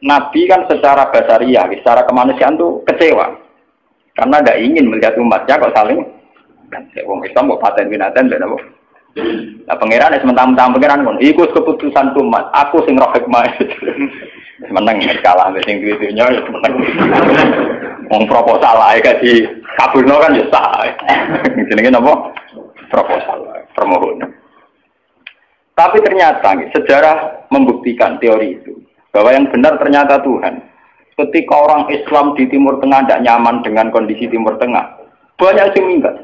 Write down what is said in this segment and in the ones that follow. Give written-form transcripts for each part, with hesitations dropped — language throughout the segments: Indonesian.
Nabi kan secara basariah, secara kemanusiaan tuh kecewa. Karena tidak ingin melihat umatnya kok saling kan wong Islam kok paten binatan lho napa. Lah pangeran wis mentang-mentang pangeran kon iku keputusan umat, aku sing roh hikmah. Meneng kalah sing duwe dunya ya meneng. Wong proposal ae gak dikabulno kan ya sah. Jenenge napa? Proposal, permohonan. Tapi ternyata sejarah membuktikan teori itu bahwa yang benar ternyata Tuhan. Ketika orang Islam di Timur Tengah tidak nyaman dengan kondisi Timur Tengah, banyak yang minggat.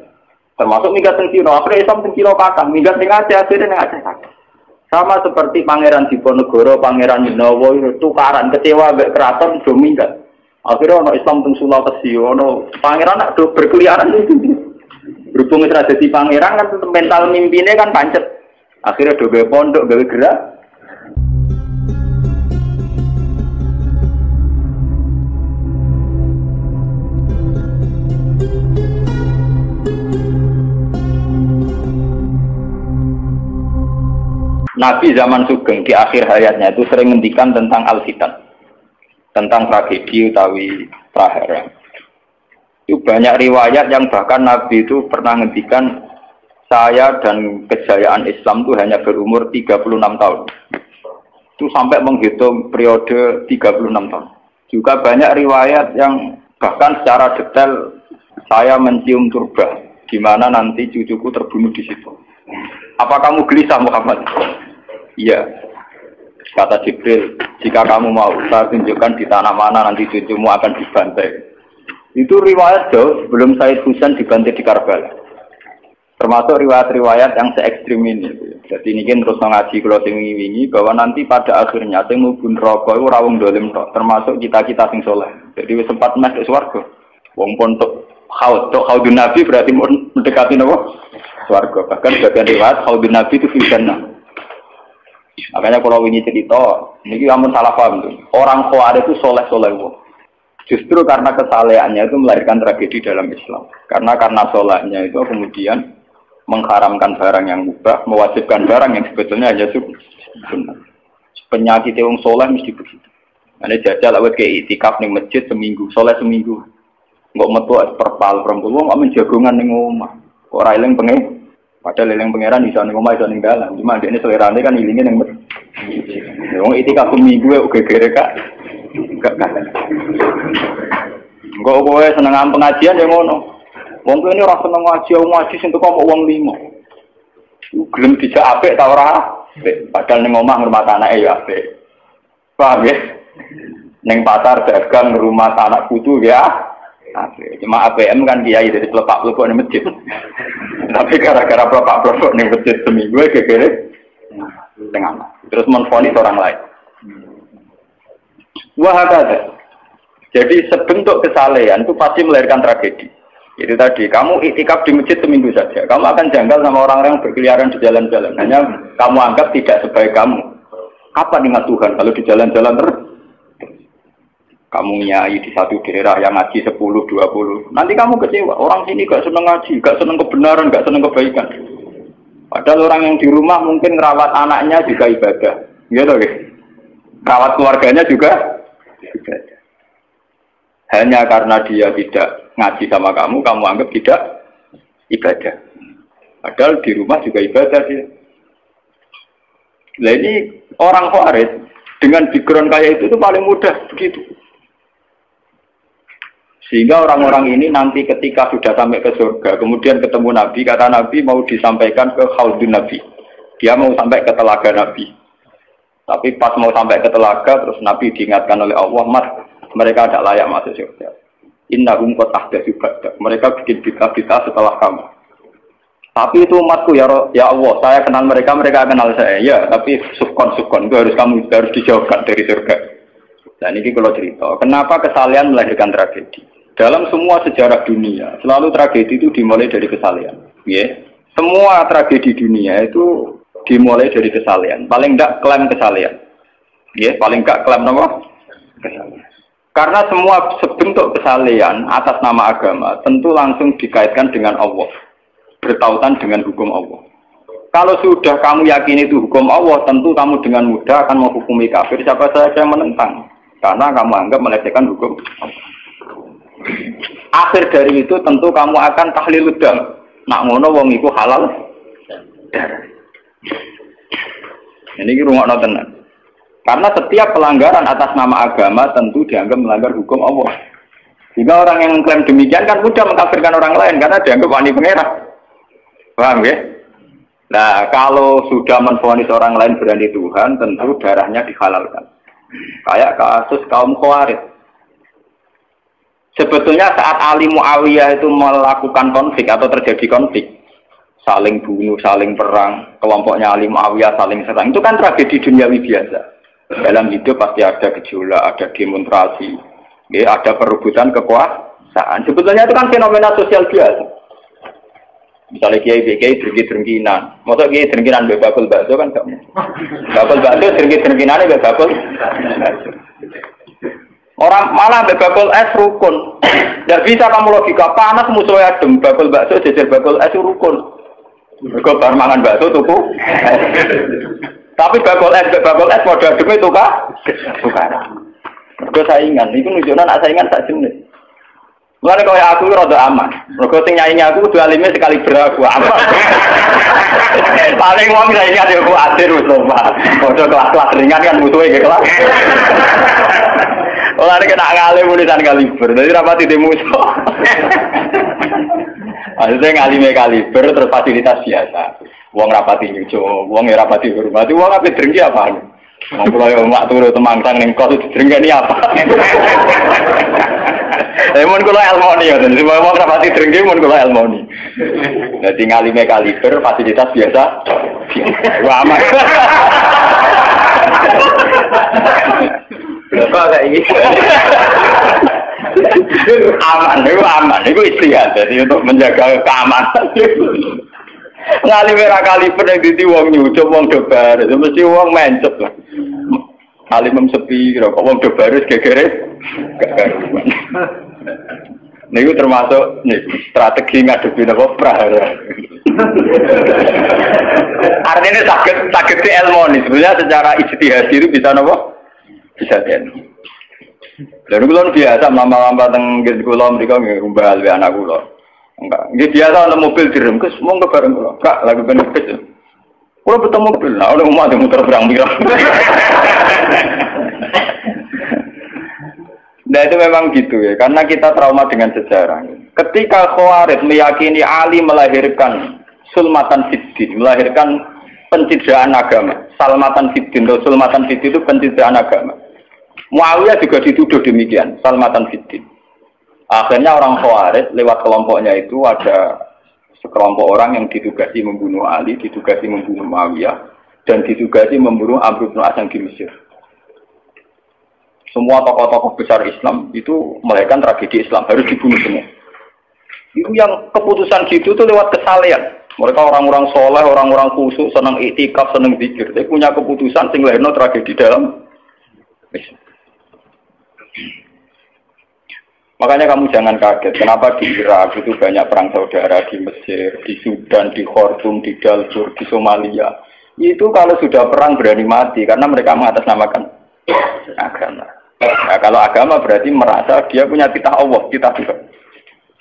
Termasuk minggat di Cina, akhirnya Islam di Cina kakak, minggat di Aceh, akhirnya Aceh kakak. Sama seperti Pangeran Diponegoro, Pangeran Dinowo, tukaran kecewa mbek keraton do minggat. Akhirnya ono Islam teng Sulawesi, ono pangeran nak do berkeliaran itu. Berhubung wis dadi pangeran kan mental mimpine kan pancet. Akhirnya do gawe pondok, gawe gerak. Nabi zaman Sugeng di akhir hayatnya itu sering ngendikan tentang al-fitan, tentang tragedi utawi prahara. Itu banyak riwayat yang bahkan Nabi itu pernah ngendikan saya dan kejayaan Islam itu hanya berumur 36 tahun. Itu sampai menghitung periode 36 tahun. Juga banyak riwayat yang bahkan secara detail saya mencium turba, di mana nanti cucuku terbunuh di situ. Apa kamu gelisah Muhammad? Iya. Kata Jibril, jika kamu mau, saya tunjukkan di tanah mana nanti cucumu akan dibantai. Itu riwayat jauh sebelum Said Husain dibantai di Karbala. Termasuk riwayat-riwayat yang se-ekstrim ini. Jadi ini kan terus ngaji kalau wingi-wingi bahwa nanti pada akhirnya sing mlebu neraka iku ora wong dolim tok, termasuk kita-kita sing saleh. Jadi wis sempat masuk swarga. Wong pontok haudun Nabi berarti mendekati napa? Swarga. Bahkan bagian riwayat haudun Nabi itu fil jannah. Makanya kalau ini cerita, ini kamu salah paham tuh. Orang Khawarij itu soleh-soleh. Justru karena kesalehannya itu melahirkan tragedi dalam Islam. Karena solehnya itu kemudian mengharamkan barang yang mubah, mewajibkan barang yang sebetulnya hanya sunnah. Penyakit yang soleh mesti begitu. Ini jajal awet kayak itikaf ning masjid seminggu, soleh seminggu. Nggak metu perpal perempuan, nggak menjagungan ning omah. Kok ora eling pengen? Padahal eling pangeran iso ning omah iso ning dalan. Cuma dekne selerane kan ilinge ning masjid. Wong itikaf seminggu oke gere Kak. Enggak. Enggak kowe seneng pengajian ya ngono. Wong kene ora seneng ngaji sing teko kok wong limo. Gelem dijak apik ta ora? Padahal ning omah ngurmat anake ya apik. Paham ya? Ning pasar dagang ngurmat anak putu ya. Cuma APM kan kiai dari pelepak-pelepok ning masjid. Tapi gara-gara pelepak-pelepok ning masjid seminggu gegere tengah. Terus menfonis orang lain. Wah ada. Jadi sebentuk kesalehan itu pasti melahirkan tragedi. Itu tadi, kamu iktikaf di masjid seminggu saja. Kamu akan janggal sama orang-orang yang berkeliaran di jalan-jalan. Hanya kamu anggap tidak sebaik kamu. Kapan ingat Tuhan kalau di jalan-jalan terus? Kamu nyai di satu daerah yang ngaji 10, 20. Nanti kamu kecewa. Orang sini gak seneng ngaji, gak seneng kebenaran, gak seneng kebaikan. Padahal orang yang di rumah mungkin merawat anaknya juga ibadah. Gitu ya. Merawat keluarganya juga ibadah. Hanya karena dia tidak ngaji sama kamu anggap tidak ibadah. Padahal di rumah juga ibadah sih. Nah ini orang Khawarij dengan background kayak itu paling mudah begitu. Sehingga orang-orang ini nanti ketika sudah sampai ke surga, kemudian ketemu Nabi, kata Nabi mau disampaikan ke Haudun Nabi. Dia mau sampai ke telaga Nabi. Tapi pas mau sampai ke telaga, terus Nabi diingatkan oleh Allah, Mas, mereka tidak layak masuk surga. Innahum qad ahdatsu ba'dak. Mereka bikin bid'ah setelah kamu. Tapi itu umatku ya Allah, saya kenal mereka kenal saya. Ya, tapi sukon itu harus dijauhkan dari surga. Dan ini kalau cerita, kenapa kesalehan melahirkan tragedi? Dalam semua sejarah dunia, selalu tragedi itu dimulai dari kesalehan. Ya. Semua tragedi dunia itu dimulai dari kesalehan. Paling enggak klaim kesalehan. Ya, paling enggak klaim apa? Kesalehan. Karena semua bentuk kesalehan atas nama agama tentu langsung dikaitkan dengan Allah. Bertautan dengan hukum Allah. Kalau sudah kamu yakini itu hukum Allah, tentu kamu dengan mudah akan menghukumi kafir siapa saja yang menentang. Karena kamu anggap melecehkan hukum. Akhir dari itu tentu kamu akan tahlil dam. Nak ngono wong iku halal darah. Ini rungokno tenan. Karena setiap pelanggaran atas nama agama tentu dianggap melanggar hukum Allah. Jika orang yang mengklaim demikian kan mudah mengkafirkan orang lain karena dianggap wani pengerang. Paham ya? Nah, kalau sudah menvonis orang lain berani Tuhan, tentu darahnya dihalalkan. Kayak kasus kaum Khawarij. Sebetulnya saat Ali Muawiyah itu melakukan konflik atau terjadi konflik, saling bunuh, saling perang, kelompoknya Ali Muawiyah saling serang, itu kan tragedi duniawi biasa. Dalam hidup pasti ada gejolak, ada demonstrasi, ya, ada perebutan kekuasaan. Sebetulnya itu kan fenomena sosial biasa. Misalnya kiai drengki-drengkinan, maksudnya kiai drengkinan bakul bakso kan gak mungkin. Bakul bakso drengki-drengkinan itu bakul. Orang malah bakul es rukun. Tidak bisa kamu logika panas musuhnya adem, bakul bakso jejer bakul es rukun. Mereka bar mangan bakso tuku. Tapi bakul es modal adem itu tukar. Mereka saingan, itu nunjukkan nak saingan tak jenis. Mulane kaya aku rada aman. Mergo sing nyaingi aku kudu alime sekali beraku aman. Paling wong saingi yo kuatir wis lho, Pak. Padha kelas-kelas ringan kan musuhe ge kelas. Ora nek nak ngalim ulisan kaliber. Dadi rapati de musuh. Maksudnya ngalime kaliber terus fasilitas biasa. Wong rapati nyucu, wong rapati hormati, wong ape drengki apaan? Wong kula yo mak turu temangsang ning kos drengkeni apa? Mun kula elmoni ya, semua wong rapati drengki mun kula elmoni. Dadi ngalime kaliber fasilitas biasa. Wah aman. Berapa kayak ini? Aman, itu istihad. Jadi untuk menjaga keamanan. Ngalime ra kaliber yang dadi wong nyucup wong debar, mesti wong mencet lah. Alim sepi, kok wong debar gegere gak karuan. Niku termasuk nih strategi ngadepi napa prahara. Artinya sakit di ilmu nih. Sebenarnya secara ijtihad itu bisa napa? Bisa kan. Lalu kulon biasa lama-lama teng kula mriko nggih rumbal we anak kula. Enggak, nggih biasa ana mobil direm, kes monggo bareng kula. Kak, lagi ben kecil. Kula betul mobil, nah udah mau muter berang-berang. Nah itu memang gitu ya, karena kita trauma dengan sejarah. Ketika Khawarij meyakini Ali melahirkan sulmatan fiddin, melahirkan pencitraan agama. Salmatan fiddin, atau sulmatan fiddin itu pencitraan agama. Muawiyah juga dituduh demikian, salmatan fiddin. Akhirnya orang Khawarij lewat kelompoknya itu ada sekelompok orang yang ditugasi membunuh Ali, ditugasi membunuh Muawiyah, dan ditugasi membunuh Amr bin As di Mesir. Semua tokoh-tokoh besar Islam itu melahirkan tragedi Islam, harus dibunuh semua. Itu yang keputusan gitu itu lewat kesalehan. Mereka orang-orang soleh, orang-orang khusyuk, senang iktikaf, senang zikir. Tapi punya keputusan sing lahirno tragedi dalam Islam. Makanya kamu jangan kaget, kenapa di Irak itu banyak perang saudara, di Mesir, di Sudan, di Khartoum, di Darfur, di Somalia. Itu kalau sudah perang berani mati, karena mereka mengatasnamakan agama. Nah, kalau agama berarti merasa dia punya titah Allah, titah Tuhan.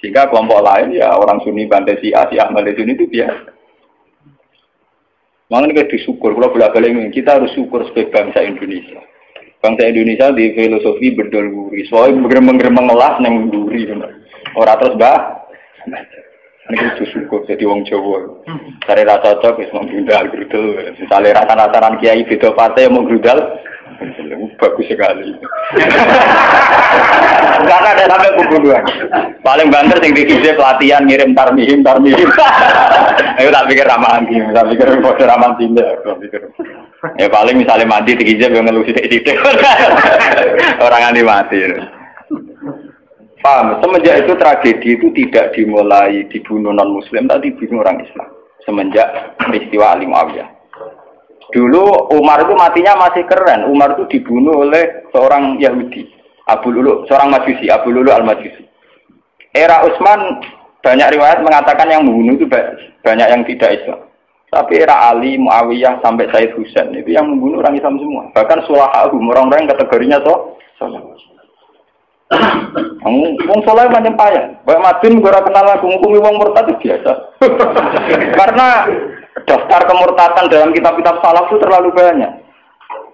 Sehingga kelompok lain, ya orang Sunni, Bantai, Syiah, Ahmad Sunni itu biasa. Makanya kita disyukur, kalau bolak-balik kita harus syukur sebagai bangsa Indonesia. Bangsa Indonesia di filosofi bedol guri, soalnya bergemeng-gemeng ngelas neng guri, orang terus bah. Ini kita syukur jadi wong Jawa. Cari rasa cocok, wis mau grudal. Misalnya rasa-rasaran kiai beda partai mau grudal, bagus sekali. Karena ada sampai pembunuhan. Paling banter sing dikisi pelatihan ngirim tarmihim. Ayo tak pikir ramahan gini, tak pikir bodoh ramahan tindak, tak pikir. Ya paling misalnya mati dikijab yang ngeluh sidik-sidik. Orang anti mati. Paham? Semenjak itu tragedi itu tidak dimulai dibunuh non-muslim, tapi dibunuh orang Islam. Semenjak peristiwa Ali Muawiyah. Dulu Umar itu matinya masih keren. Umar itu dibunuh oleh seorang Yahudi. Abu Lulu, seorang Majusi, Abu Lulu al-Majusi. Era Utsman banyak riwayat mengatakan yang membunuh itu banyak yang tidak Islam. Tapi era Ali, Muawiyah sampai Said Husain itu yang membunuh orang Islam semua. Bahkan sulahahum, orang-orang yang kategorinya Wong soleh macam payah. Baik Madin gue kenal aku ngukumi wong murtad biasa. Karena daftar kemurtadan dalam kitab-kitab salaf itu terlalu banyak.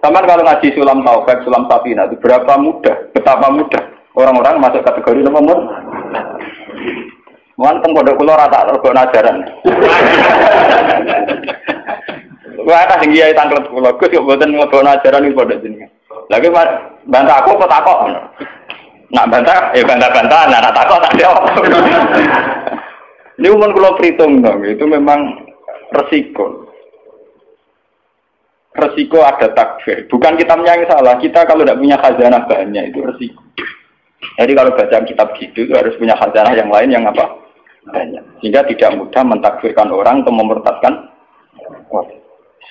Sama kalau ngaji sulam taufik, sulam safina itu betapa mudah orang-orang masuk kategori nomor. Mohon pondok kula rata rego ajaran. Wah ana sing kiai tanglet kula Gus kok mboten ngobon ajaran iki pondok jenengan. Lagi bantah aku kok takok. Nak bantah ya bantah-bantahan, nak takok tak jawab. Ini umum kula perhitung dong, itu memang resiko. Resiko ada takfir. Bukan kitabnya yang salah, kita kalau tidak punya khazanah banyak itu resiko. Jadi kalau baca kitab gitu itu harus punya khazanah yang lain yang apa? Banyak. Sehingga tidak mudah mentakfirkan orang atau memurtadkan orang.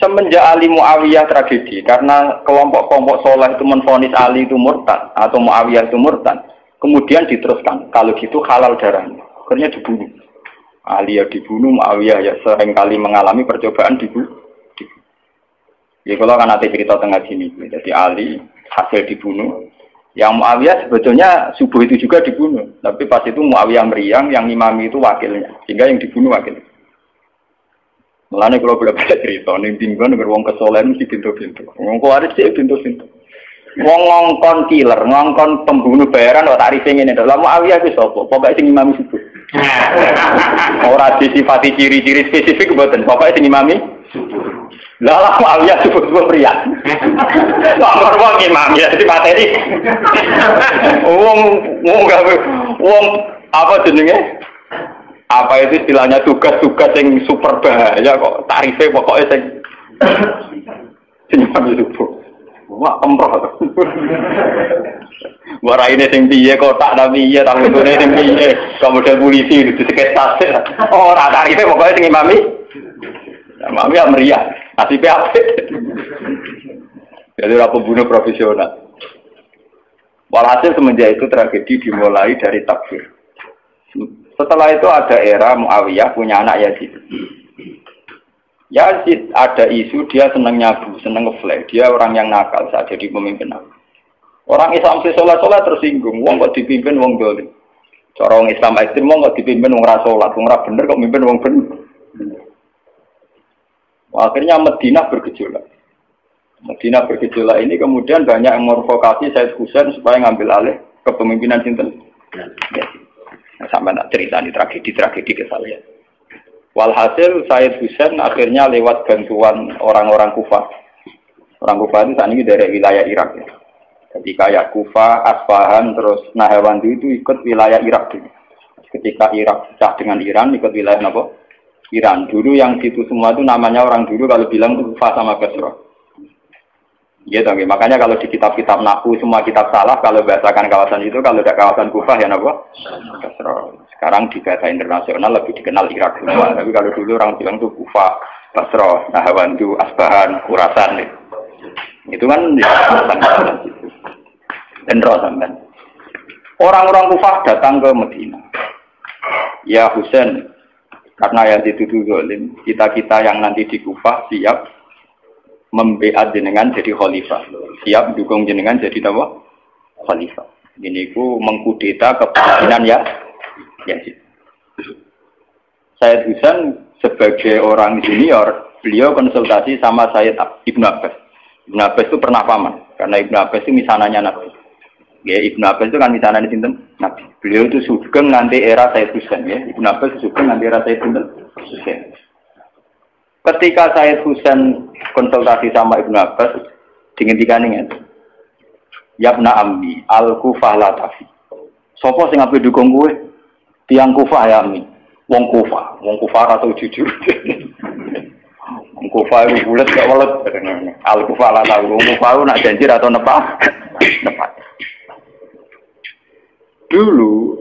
Semenjak Ali Muawiyah tragedi, karena kelompok-kelompok soleh itu menvonis Ali itu murtad atau Muawiyah itu murtad, kemudian diteruskan, kalau gitu halal darahnya, akhirnya dibunuh. Ali ya dibunuh, Muawiyah ya seringkali mengalami percobaan dibunuh. Jadi kalau kan nanti cerita tengah sini, jadi Ali hasil dibunuh, yang Muawiyah sebetulnya subuh itu juga dibunuh, tapi pas itu Muawiyah meriang, yang imami itu wakilnya, sehingga yang dibunuh wakilnya. Mulane kalau bolak-balik cerita ning tinggon nek wong kesolen mesti pintu-pintu. Wong kuwaris sik pintu-pintu. Wong ngongkon killer, ngongkon pembunuh bayaran kok tarife ngene to. Lah Muawiyah ku sapa? Pokoke sing imami subuh. Ora disifati ciri-ciri spesifik mboten. Pokoke sing imami subuh. Lah Muawiyah subuh pria. Wong wong imam ya di materi. Wong apa jenenge? Apa itu istilahnya tugas-tugas yang super bahaya kok tarifnya pokoknya senyum subuh. Wah emroh. Warai ini sing piye kotak tapi iya tamu tune sing piye. Kemudian polisi di sekitar. Oh ora tarifnya pokoknya sing imami. Imami ya meriah. Nasibnya apa? Jadi ora pembunuh profesional. Walhasil semenjak itu tragedi dimulai dari takfir. Setelah itu ada era Muawiyah punya anak Yazid. Yazid ada isu dia senang nyabu, senang ngeflek. Dia orang yang nakal saat jadi pemimpin. Orang Islam sholat tersinggung. Wong kok dipimpin wong dolim. Cara orang Islam ekstrem wong kok dipimpin wong ra sholat, wong ra bener kok mimpin wong bener. Akhirnya Madinah bergejolak. Madinah bergejolak ini kemudian banyak yang mervokasi Said Husain supaya ngambil alih kepemimpinan sinten. Sampai nak cerita di tragedi ke saya. Walhasil Said Husain akhirnya lewat bantuan orang-orang Kufah. Orang Kufah itu saat ini dari wilayah Irak. Ya. Jadi kayak Kufah, Asfahan, terus Nahrawan itu ikut wilayah Irak dulu. Ketika Irak pecah dengan Iran, ikut wilayah apa? Iran. Dulu yang situ semua itu namanya orang dulu kalau bilang itu Kufah sama Basra. Gitu, makanya kalau di kitab-kitab Nahwu semua kitab salah kalau bahasakan kawasan itu, kalau ada kawasan Kufah ya apa? Basra. Sekarang di bahasa internasional lebih dikenal Irak semua, tapi kalau dulu orang bilang itu Kufah, Basra, Nahrawan, Asbahan, Khurasan. Itu kan di kawasan itu. Dan sampean. Orang-orang Kufah datang ke Madinah. Ya Husain, karena yang dituduh zalim, kita-kita yang nanti di Kufah siap membeat jenengan jadi khalifah, siap dukung jenengan jadi apa? Khalifah. Ini ku mengkudeta kepemimpinan ya. Said Husain sebagai orang junior, beliau konsultasi sama Sayyid Ibnu Abbas. Ibnu Abbas itu pernah paman, karena Ibnu Abbas itu misananya Nabi. Ya, Ibnu Abbas itu kan misananya sinten? Nabi. Beliau itu sugeng nanti era Said Husain ya. Ibnu Abbas sugeng nanti era Said Husain. Ketika Said Husain konsultasi sama Ibnu Abbas, dingin-dingin ingat. Yabna ammi, al-Kufah la tafi. Sopo sing ape dukung kowe? Tiang Kufah ya ammi. Wong Kufah atau jujur. Wong Kufah itu bulat gak welet. Al-Kufah la tafi. Wong Kufah nak janji atau nepat. Dulu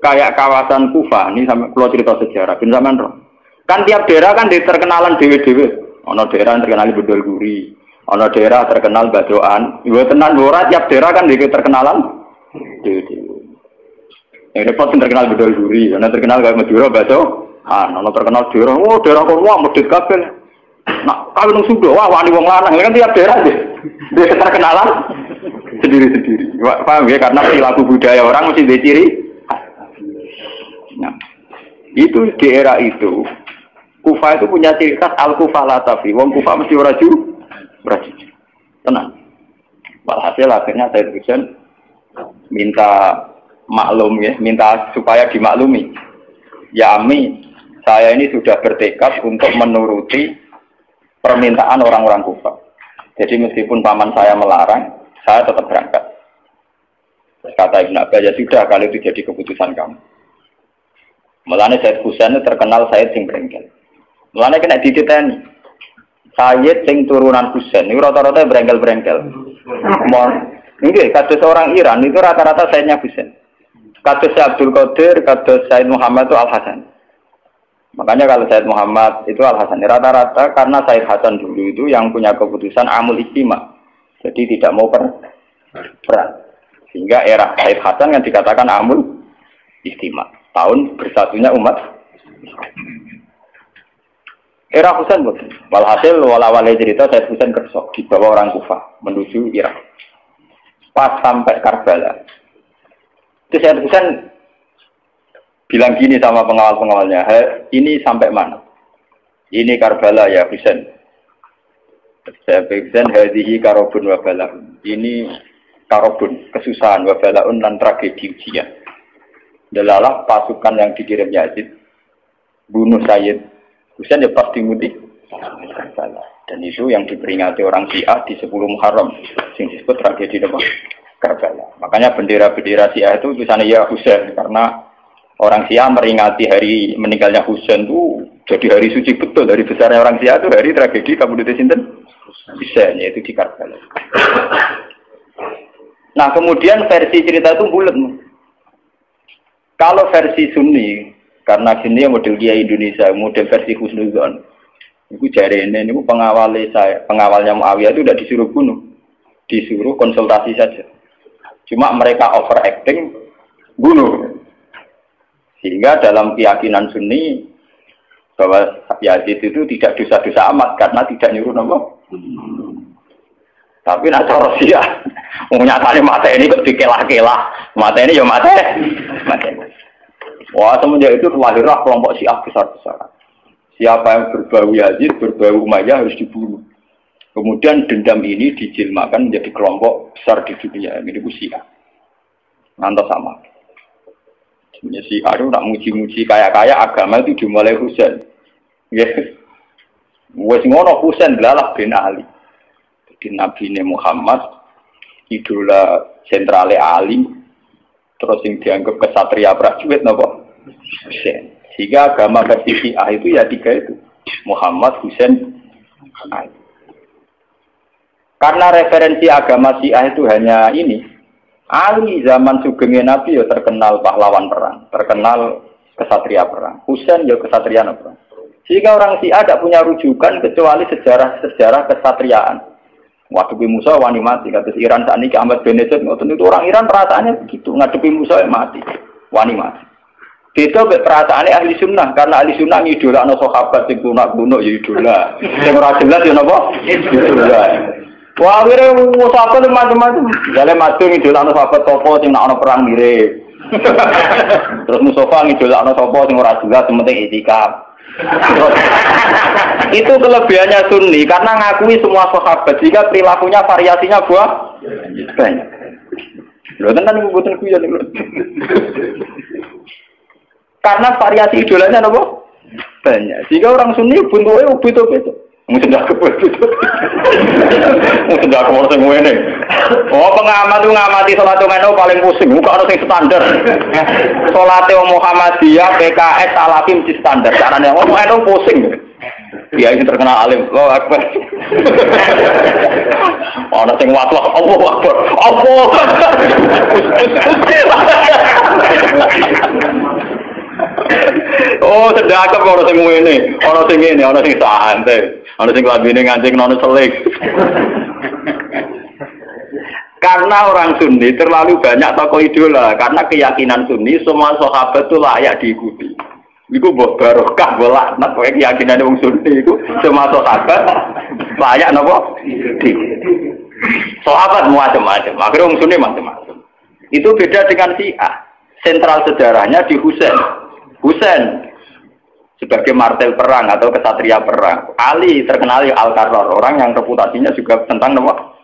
kayak kawasan Kufah, ini sampai kalau cerita sejarah, bin zaman roh. Kan tiap daerah kan terkenalan dewe-dewe. Ono daerah terkenal Bedol Guri, ono daerah terkenal Badoan. Ibu tenan ora tiap daerah kan terkenalan dewe-dewe. Yang repot terkenal Bedol Guri, ono terkenal kayak Madura Bado. Ono terkenal daerah, oh daerah kono wah medhit kabeh. Nah, kalau nang Sunda wah wani wong lanang kan tiap daerah deh. Dia terkenalan sendiri-sendiri. Paham ya? Karena perilaku budaya orang mesti diciri. Nah, itu di era itu, Kufa itu punya ciri khas al-Kufa latafi. Wong Kufa mesti raju. Tenang. Walhasil akhirnya Said Husain minta maklum ya, minta supaya dimaklumi. Ya Ami, saya ini sudah bertekad untuk menuruti permintaan orang-orang Kufa. Jadi meskipun paman saya melarang, saya tetap berangkat. Kata Ibn Abbas, ya sudah, kalau itu jadi keputusan kamu. Mulanya Said Husain terkenal Said sing berengkel. Mulanya kena dititeni. Said sing turunan Husain, ini rata-rata berengkel-berengkel. Ini kados orang Iran, itu rata-rata Saidnya Husain. Kados Abdul Qadir, kados Said Muhammad itu Al-Hasan. Makanya kalau Said Muhammad itu Al-Hasan, rata-rata karena Said Hasan dulu itu yang punya keputusan amul ijtima. Jadi tidak mau perang. Sehingga era Said Hasan yang dikatakan amul ijtima. Tahun bersatunya umat. Era Husain betul. Walhasil wala-wala cerita Said Husain kersok dibawa orang Kufah menuju Irak. Pas sampai Karbala. Itu Said Husain bilang gini sama pengawal-pengawalnya, ini sampai mana? Ini Karbala ya Husain. Saya Husain hadihi karobun wa balaun. Ini karobun, kesusahan wa balaun dan tragedi ujian. Delalah pasukan yang dikirim Yazid bunuh Sayyid Husain ya pasti mudik. Dan itu yang diperingati orang Syiah di 10 Muharram, yang disebut tragedi Karbala. Makanya bendera-bendera Syiah itu tulisannya ya Husain, karena orang Syiah meringati hari meninggalnya Husain itu jadi hari suci betul. Dari besarnya orang Syiah itu hari tragedi Kabupaten Sinten Husain, yaitu di Karbala. Nah kemudian versi cerita itu bulat. Kalau versi Sunni, karena sini model Kiai Indonesia, model versi Husnuzon, itu jari ini pengawalnya Muawiyah itu tidak disuruh bunuh, disuruh konsultasi saja. Cuma mereka overacting bunuh. Sehingga dalam keyakinan Sunni bahwa Yazid itu tidak dosa-dosa amat karena tidak nyuruh nopo. Tapi nak cara Syiah, nyatane mata ini kok dikelah-kelah, mata ini ya mata. Wah semenjak itu lahirlah kelompok Syiah besar-besaran. Siapa yang berbau Yazid, berbau Umayyah harus dibunuh. Kemudian dendam ini dijilmakan menjadi kelompok besar di dunia. Ini Syiah. Ngantos sama. Sebenarnya Syiah itu nak muji-muji kaya-kaya agama itu dimulai Husain. Yes. Wes ngono Husain delalah bin Ali. Jadi Nabi Muhammad idola sentrale Ali. Terus yang dianggap kesatria prajurit napa? Husain. Sehingga agama versi Syiah itu ya 3 itu. Muhammad, Husain, Ali. Karena referensi agama Syiah itu hanya ini. Ali zaman sugengnya Nabi ya terkenal pahlawan perang, terkenal kesatria perang. Husain ya kesatria perang. Sehingga orang Syiah tidak punya rujukan kecuali sejarah kesatriaan. Waktu Musa wani mati, kata Iran saat ini Ahmad Benedit, itu orang Iran perasaannya begitu, ngadepi Musa mati, wani mati. Beda perasaannya ahli sunnah, karena ahli sunnah ngidola no sahabat sing kuno ya idola, sing ora jelas ya napa? Idola. Wah, akhirnya sahabat macam-macam. Jale mati ngidola no sahabat topo sing nak ono perang mirip. Terus Mustafa ngidola no sapa sing ora jelas, penting itikaf. Itu kelebihannya Sunni karena ngakui semua sahabat jika perilakunya variasinya banyak. Lho tenan mboten kuyon lho. Karena variasi idolanya napa? Banyak. Jika orang Sunni buntuke ubit-ubit. Mungkin tidak kebut. Mungkin tidak kebut sing ngene. Oh, pengamat itu ngamati salat ngono paling pusing. Muka harus sing standar. Salate Muhammadiyah, PKS, Salafi mesti standar. Carane ngomong itu pusing. Dia ini terkenal alim. Allahu Akbar. Ana sing watlak, Allahu Akbar. Allah. Oh, sedekah kok ora sing ngene, ana sing ngene, ana sing santai, ana sing lambene ngancing nono selik. Karena orang Sunni terlalu banyak tokoh idola, karena keyakinan Sunni semua sahabat itu layak diikuti. Iku mbok barokah mbok laknat kowe keyakinan wong Sunni iku semua sahabat layak napa? Sahabat macam-macam, akhirnya wong Sunni macam-macam. Itu beda dengan Syiah. Sentral sejarahnya di Husain. Husain sebagai martel perang atau kesatria perang. Ali terkenal Al-Qarrar, orang yang reputasinya juga tentang apa?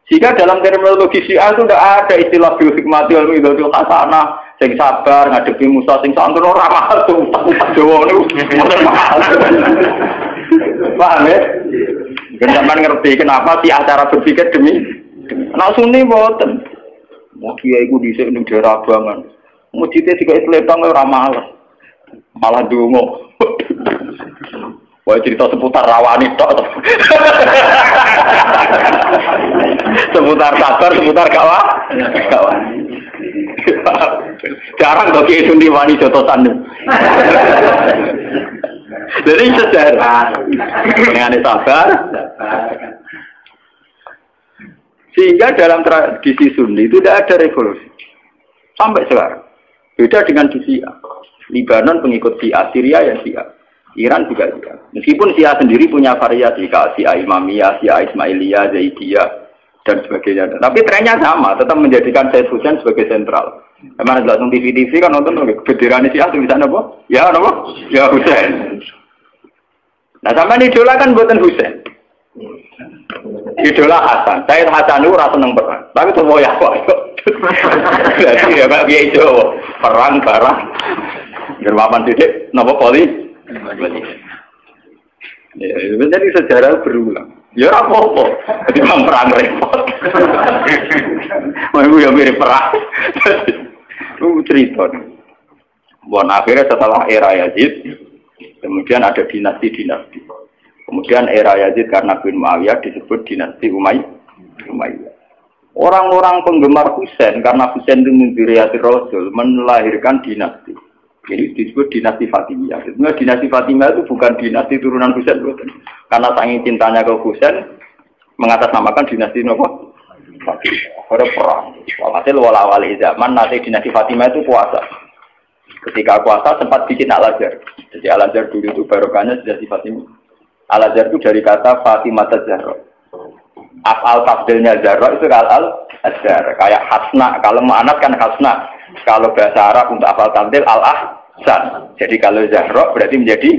Jika dalam terminologi Syiah itu tidak ada istilah bil hikmati wal mau'izatil hasanah, sing sabar ngadepi musuh sing santun ora mahal tuh tak Jawa niku. Paham ya? Sampeyan ngerti kenapa sih cara berpikir demi nek Sunni mboten. Mau kiai iku dhisik ning daerah Abangan. Mujite sik Islam ora malah ndonga. Wah cerita seputar rawani tok. Seputar sabar, seputar kawan. Jarang kok kiai Sunni wani jotosan. Jadi sejarah dengan sabar. Sehingga dalam tradisi Sunni itu tidak ada revolusi sampai sekarang. Beda dengan di Syiah. Libanon pengikut Syiah, Syria ya Syiah, Iran juga Syiah. Meskipun Syiah sendiri punya variasi, kayak Syiah Imamiyah, Syiah Ismailiyah, Zaidiyah dan sebagainya. Tapi trennya sama, tetap menjadikan Said Husain sebagai sentral. Emang ada langsung TV kan nonton bendera Syiah tulisannya apa? Ya apa? Ya Husain. Nah sama idola kan buatan Husain. Idola Hasan. Said Hasan itu rasa seneng perang. Tapi semua ya kok. Jadi ya Pak Kiai Jawa perang barang. Germapan titik, nopo poli. Ya, jadi sejarah berulang. Ya apa-apa. Jadi perang repot. Mau yang mirip perang. Lu cerita. Bon akhirnya setelah era Yazid, kemudian ada dinasti-dinasti. Kemudian era Yazid karena bin Muawiyah disebut dinasti Umayyah. Orang-orang penggemar Husain karena Husain itu mimpi Rasul melahirkan dinasti. Jadi disebut dinasti Fatimiyah. Sebenarnya dinasti Fatimiyah itu bukan dinasti turunan Husain, karena saking cintanya ke Husain mengatasnamakan dinasti apa? Fatimiyah. Ada perang. Walhasil wala-wali zaman nanti dinasti Fatimiyah itu puasa. Ketika puasa sempat bikin Al-Azhar. Jadi Al-Azhar dulu itu barokahnya dinasti Fatimiyah. Al-Azhar itu dari kata Fatimah Zahra. Af'al tafdilnya Zahra itu Al-Azhar. Kayak hasna, kalau mu'anat kan hasna. Kalau bahasa Arab untuk af'al tafdil Al-Ahsan. Jadi kalau Zahra berarti menjadi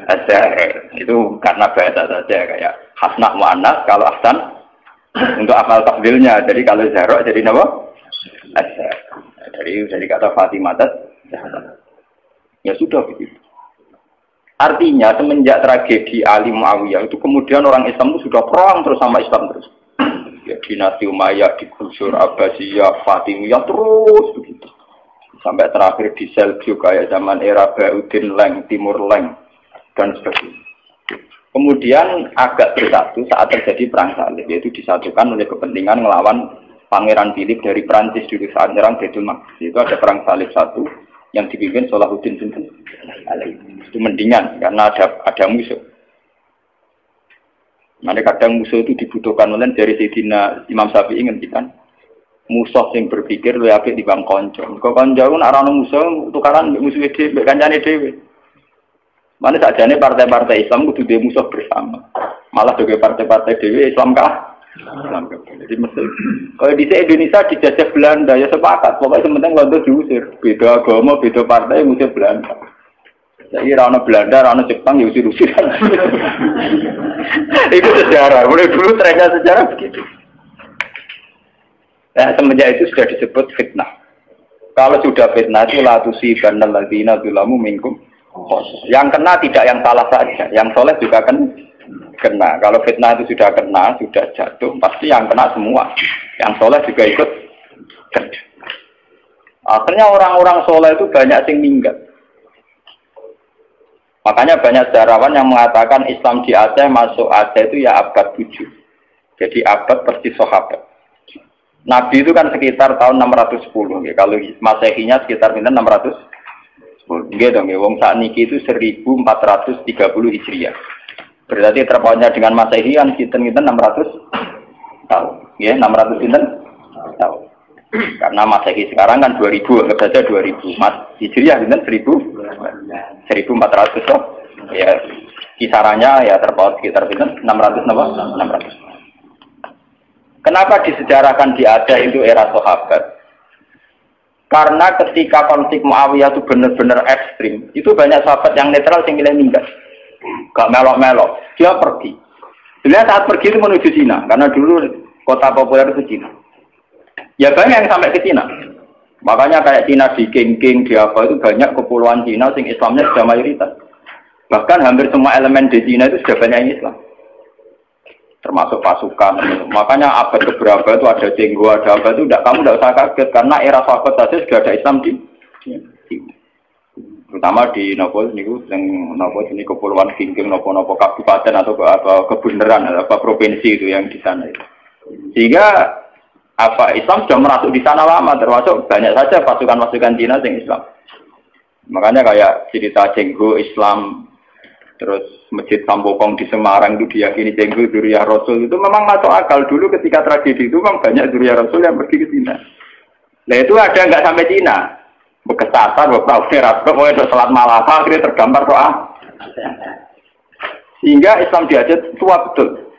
Azhar. Itu karena bahasa saja. Kayak hasna mu'anat, kalau ahsan untuk af'al tafdilnya. Jadi kalau Zahra jadi apa? Azhar. Jadi kata Fatimah Zahra. Ya sudah begitu. Artinya semenjak tragedi Ali Muawiyah itu kemudian orang Islam itu sudah perang terus sama Islam terus. Ya dinasti Umayyah digusur, Abbasiyah, Fatimiyah terus begitu. Sampai terakhir di Seljuk kayak zaman era Bauddin Leng, Timur Leng dan sebagainya. Kemudian agak bersatu saat terjadi perang salib, yaitu disatukan oleh kepentingan melawan Pangeran Philip dari Prancis dulu saat menyerang Baitul Maqdis. Itu ada perang salib satu yang dipimpin Salahuddin bin itu mendingan karena ada musuh. Nanti kadang musuh itu dibutuhkan oleh dari Sayyidina Imam Syafi'i ngendikan musuh yang berpikir lu apik di bang konco. Kok konco ora ono musuh tukaran musuh dhewe kancane dhewe. Mana sakjane partai-partai Islam kudu duwe musuh bersama. Malah juga partai-partai dhewe Islam kah? Islam kah. Jadi mesti kalau di Indonesia dijajah Belanda ya sepakat, pokoknya sementing Belanda diusir. Beda agama, beda partai musir Belanda. Jadi rana Belanda, rana Jepang ya usir-usir. Itu sejarah. Mulai dulu trennya sejarah begitu. Nah, semenjak itu sudah disebut fitnah. Kalau sudah fitnah itu la tusibanna alladziina dzalamu minkum. Yang kena tidak yang salah saja, yang soleh juga kan kena. Kalau fitnah itu sudah kena, sudah jatuh, pasti yang kena semua. Yang soleh juga ikut. Akhirnya orang-orang soleh itu banyak yang minggat. Makanya banyak sejarawan yang mengatakan Islam di Aceh masuk Aceh itu ya abad 7. Jadi abad persis sahabat. Nabi itu kan sekitar tahun 610. Ya. Kalau Masehinya sekitar 610. Gitu dong ya. Wong sakniki itu 1430 Hijriah. Berarti terpautnya dengan Masehi kan kita 600 tahun. Ya, 600 tahun. Karena Masehi sekarang kan 2000, anggap saja 2000. Hijriah itu 1400 toh. Ya, kisarannya ya terpaut sekitar 600 apa? 600. Kenapa disejarahkan di ada itu era sahabat? Karena ketika konflik Muawiyah itu benar-benar ekstrim, itu banyak sahabat yang netral yang milih minggat. Gak melok-melok, dia pergi. Dia saat pergi itu menuju Cina, karena dulu kota populer itu Cina. Ya banyak yang sampai ke Cina. Makanya kayak Cina di King, di apa itu banyak kepulauan Cina sing Islamnya sudah mayoritas. Bahkan hampir semua elemen di Cina itu sudah banyak yang Islam. Termasuk pasukan. Makanya abad keberapa itu ada Cenggo, ada apa itu kamu tidak usah kaget karena era sahabat saja sudah ada Islam di terutama di nopo ini kepulauan King nopo kabupaten atau kebenaran atau provinsi itu yang di sana itu. Sehingga Islam sudah merasuk di sana lama, termasuk banyak saja pasukan-pasukan Cina yang Islam. Makanya kayak cerita Cenggo Islam, terus Masjid Sampokong di Semarang itu diyakini Cenggo Dzurriyyah Rasul, itu memang masuk akal. Dulu ketika tragedi itu memang banyak Dzurriyyah Rasul yang pergi ke Cina. Nah itu ada nggak sampai Cina, bekesasar, pokoknya untuk sholat Malaka akhirnya tergambar doa. Sehingga Islam di Aceh tua betul.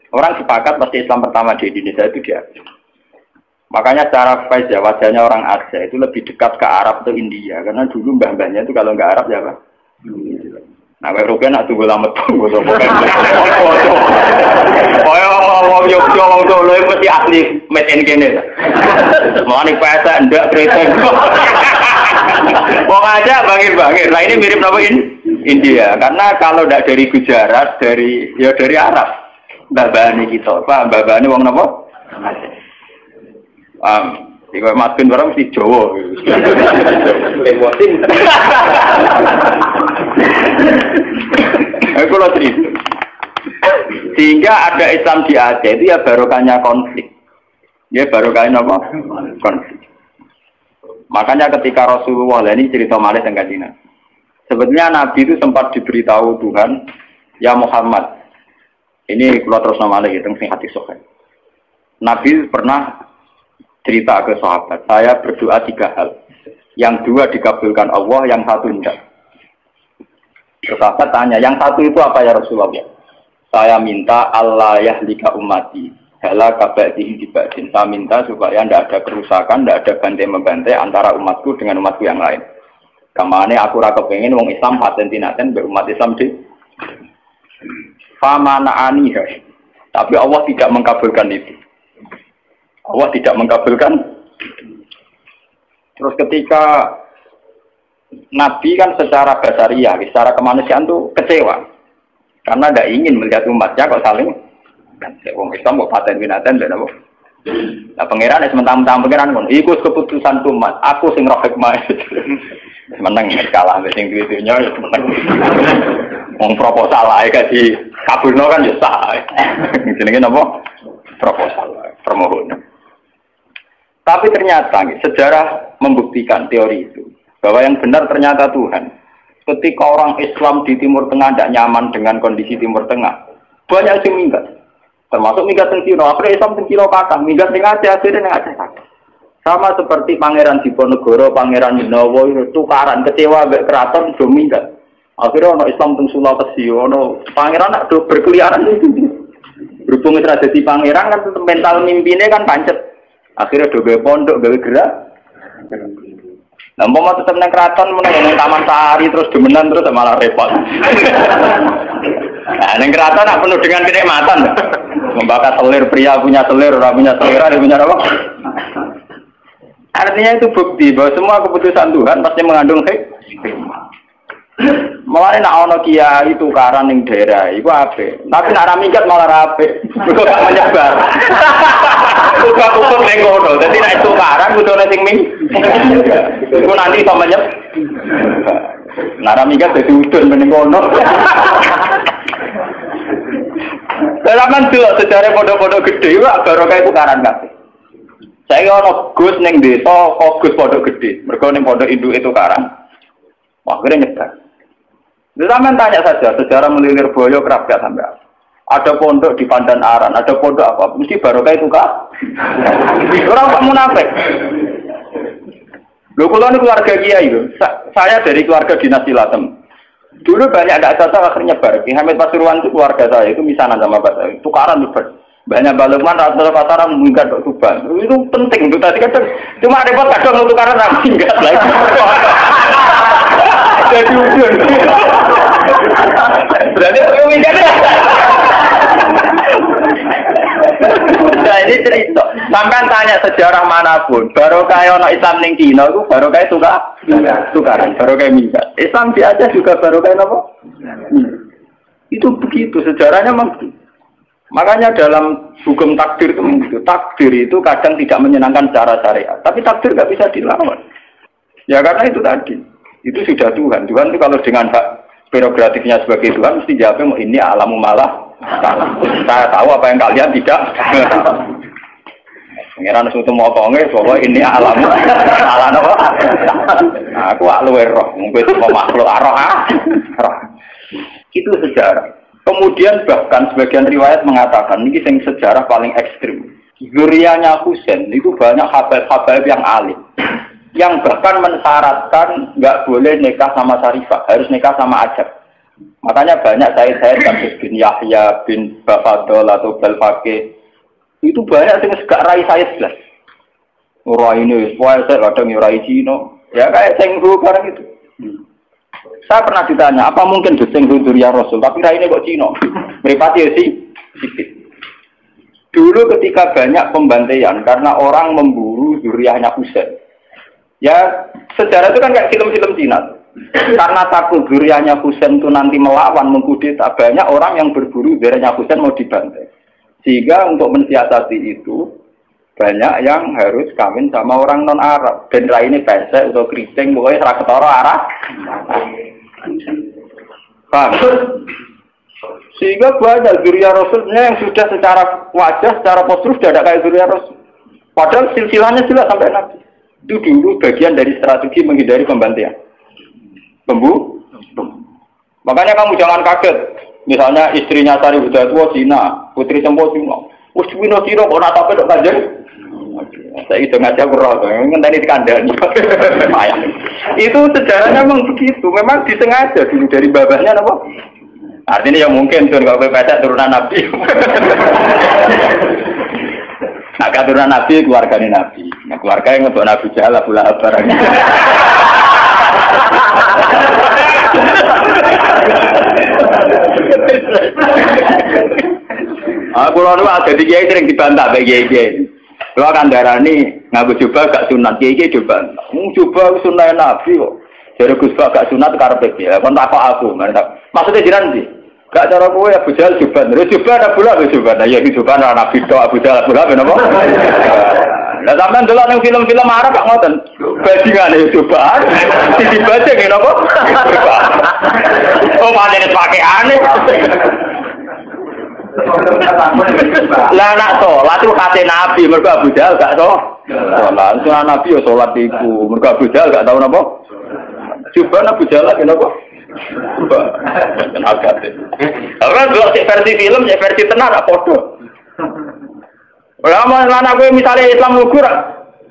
Orang sepakat pasti Islam pertama di Indonesia itu dia. Makanya secara face ya wajahnya orang Aceh itu lebih dekat ke Arab atau India, karena dulu mbah-mbahnya itu kalau nggak Arab ya Pak. Nah, Eropa nak tunggu lama tunggu sama kan. Oh, yo lo mesti asli made in kene. Mau nih pesa ndak kreten. Wong aja bangir-bangir. Nah ini mirip apa ini? India. Karena kalau ndak dari Gujarat, dari Arab. Mbah-mbahane kita, Pak, mbah-mbahane wong napa? Iku Mas Ben barang mesti Jawa. Lewatin. Aku lo cerita. Sehingga ada Islam di Aceh itu ya barokahnya konflik. Ya barokahnya apa? Konflik. Makanya ketika Rasulullah ini cerita malih tentang Cina. Sebetulnya Nabi itu sempat diberitahu Tuhan, ya Muhammad. Ini kalau terus nama lagi tentang hati sokan. Nabi pernah cerita ke sahabat, saya berdoa 3 hal. Yang 2 dikabulkan Allah, yang 1 tidak. Sahabat tanya, yang 1 itu apa ya Rasulullah? Saya minta Allah yahlika ummati, halaka ba'dihi diba'din. Saya minta supaya tidak ada kerusakan, tidak ada bantai-membantai antara umatku dengan umatku yang lain. Kamane aku rasa pengen wong Islam paten-tinaten berumat Islam di Famana anihah. Tapi Allah tidak mengkabulkan itu. Allah tidak mengkabulkan. Terus ketika Nabi kan secara basariah, secara kemanusiaan tuh kecewa. Karena tidak ingin melihat umatnya kok saling wong Islam kok paten binatan dan apa. Nah pangeran sementara pangeran ngono, iku keputusan umat, aku sing roh hikmah. Menang kalah sing duwe-dunya ya menang. Wong proposal ae kasih kabulno kan ya sah. Jenenge napa? Proposal, permohonan. Tapi ternyata sejarah membuktikan teori itu bahwa yang benar ternyata Tuhan. Ketika orang Islam di Timur Tengah tidak nyaman dengan kondisi Timur Tengah, banyak yang minggat. Termasuk minggat teng Cina, akhirnya Islam teng Cina kathah, minggat teng Aceh akhirnya teng Aceh kathah. Sama seperti Pangeran Diponegoro, Pangeran Dinowo itu tukaran kecewa mbek keraton do minggat. Akhirnya ono Islam teng Sulawesi, ono pangeran nak do berkeliaran itu. Berhubung wis ra dadi pangeran kan mental mimpine kan pancet. Akhirnya do gawe pondok, gawe gerak. Lah mau tetep nang keraton meneng nang Taman Sari terus demenan terus malah repot. Nah, nang keraton nak penuh dengan kenikmatan. Membakar selir, pria punya selir, orang punya selera, dia punya apa? Artinya itu bukti bahwa semua keputusan Tuhan pasti mengandung hikmah. Mulane nek ana kiai tukaran ning daerah iku apik. Tapi nek ora minggat malah apik. Mergo gak menyebar. Kumpul ning kono. Dadi nek tukaran kudune sing ming. Iku nanti iso menyebar. Nek ora minggat dadi udun ning kono. Dalam dulu sejarah pondok-pondok gede iku barokah tukaran kabeh. Saiki ana Gus ning desa kok Gus pondok gede. Mergo ning pondok induk itu tukaran. Wah, akhirnya nyebar. Zaman tanya saja, sejarah melilir boyo kerap gak sampai. Ada pondok di Pandan Aran, ada pondok apa, mesti barokah itu kak. Orang tak munafik. Loh, kalau ini keluarga kiai itu, saya dari keluarga dinasti Latem. Dulu banyak tidak cocok akhirnya nyebar. Ki Hamid Pasuruan itu keluarga saya, itu misanan sama bapak saya. Tukaran nyebar. Banyak balukman rata pasaran minggat kok Tuban. Itu penting untuk tadi kadang cuma repot kadang untuk karena minggat lagi. Jadi ujung. Berarti aku minggat. Nah ini cerita. Sampai tanya sejarah manapun, baru kayak orang Islam ning Cina itu baru kayak tukaran, baru kayak minggat. Islam di Aceh juga baru kayak apa? Itu begitu sejarahnya memang. Makanya dalam hukum takdir itu begitu. Takdir itu kadang tidak menyenangkan secara syariat, tapi takdir nggak bisa dilawan. Ya karena itu tadi, itu sudah Tuhan. Tuhan itu kalau dengan hak prerogatifnya sebagai Tuhan mesti jawabnya ini alamu malah salah. Saya tahu apa yang kalian tidak. Pengiran suatu mau konge, bahwa ini alamu salah apa? Aku luwe roh, mungkin semua makhluk roh. Itu sejarah. Kemudian bahkan sebagian riwayat mengatakan ini yang sejarah paling ekstrim. Zuriyahnya Husain itu banyak habaib-habaib yang alim, yang bahkan mensyaratkan nggak boleh nikah sama Sarifah, harus nikah sama Ajab. Makanya banyak saya bin Yahya bin Bafadol atau Belfake itu banyak yang segak rai saya jelas. Orang ini, saya kadang rai Cino, ya kayak Cenghu barang itu. Saya pernah ditanya, apa mungkin Cenghu Zuriyah Rasul, tapi rai ini kok Cino? Meripati ya sih. Dulu ketika banyak pembantaian karena orang memburu zuriyahnya Husain. Ya, sejarah itu kan kayak film-film Cina. Karena takut zuriyahnya Husain itu nanti melawan, mengkudeta, banyak orang yang berburu zuriyahnya Husain mau dibantai. Sehingga untuk mensiasati itu, banyak yang harus kawin sama orang non-Arab. Dan ini pesek atau keriting, pokoknya serah ketara Arab. Paham? Sehingga banyak zuriyah Rasulnya yang sudah secara wajah, secara postur sudah ada kayak zuriyah Rasul. Padahal silsilahnya jelas sampai Nabi. Itu dulu bagian dari strategi menghindari pembantaian. Makanya kamu jangan kaget. Misalnya istrinya Sari Budatua Cina, putri Sempo Cina. Cina kok nak sampai dok kanjeng. Saya itu ngaji aku roh, ngenteni dikandani. Itu sejarahnya memang begitu. Memang disengaja dulu dari babahnya apa? Artinya ya mungkin tuh kalau pesek turunan Nabi. Nah turunan Nabi keluarganya Nabi. Nah keluarga yang untuk Nabi Jahal Abu Lahab barang. Aku lalu ada di kiai sering dibantah bagi kiai. Kalau akan darah ini ngaku coba gak sunat kiai coba. Coba sunat Nabi kok. Jadi Gus gak sunat karpet ya. Kon tak aku. Maksudnya jiran sih. Gak cara kowe Abu Jahal juban. Terus juban Abu Lahab juban. Ya iki juban ana Nabi tok Abu Jahal Abu Lahab napa? Lah sampean delok ning film-film Arab kok ngoten. Bajingane juban. Dibaca ngene apa? Oh pancen pakaiane. Lah nak salat itu kate Nabi mergo Abu Jahal gak salat. Sunah Nabi yo salat iku. Mergo Abu Jahal gak tau napa? Juban Abu Jahal kenapa? Agak deh. Karena dua versi film, versi tenar apa podo. Lama lana gue misalnya Islam ukur,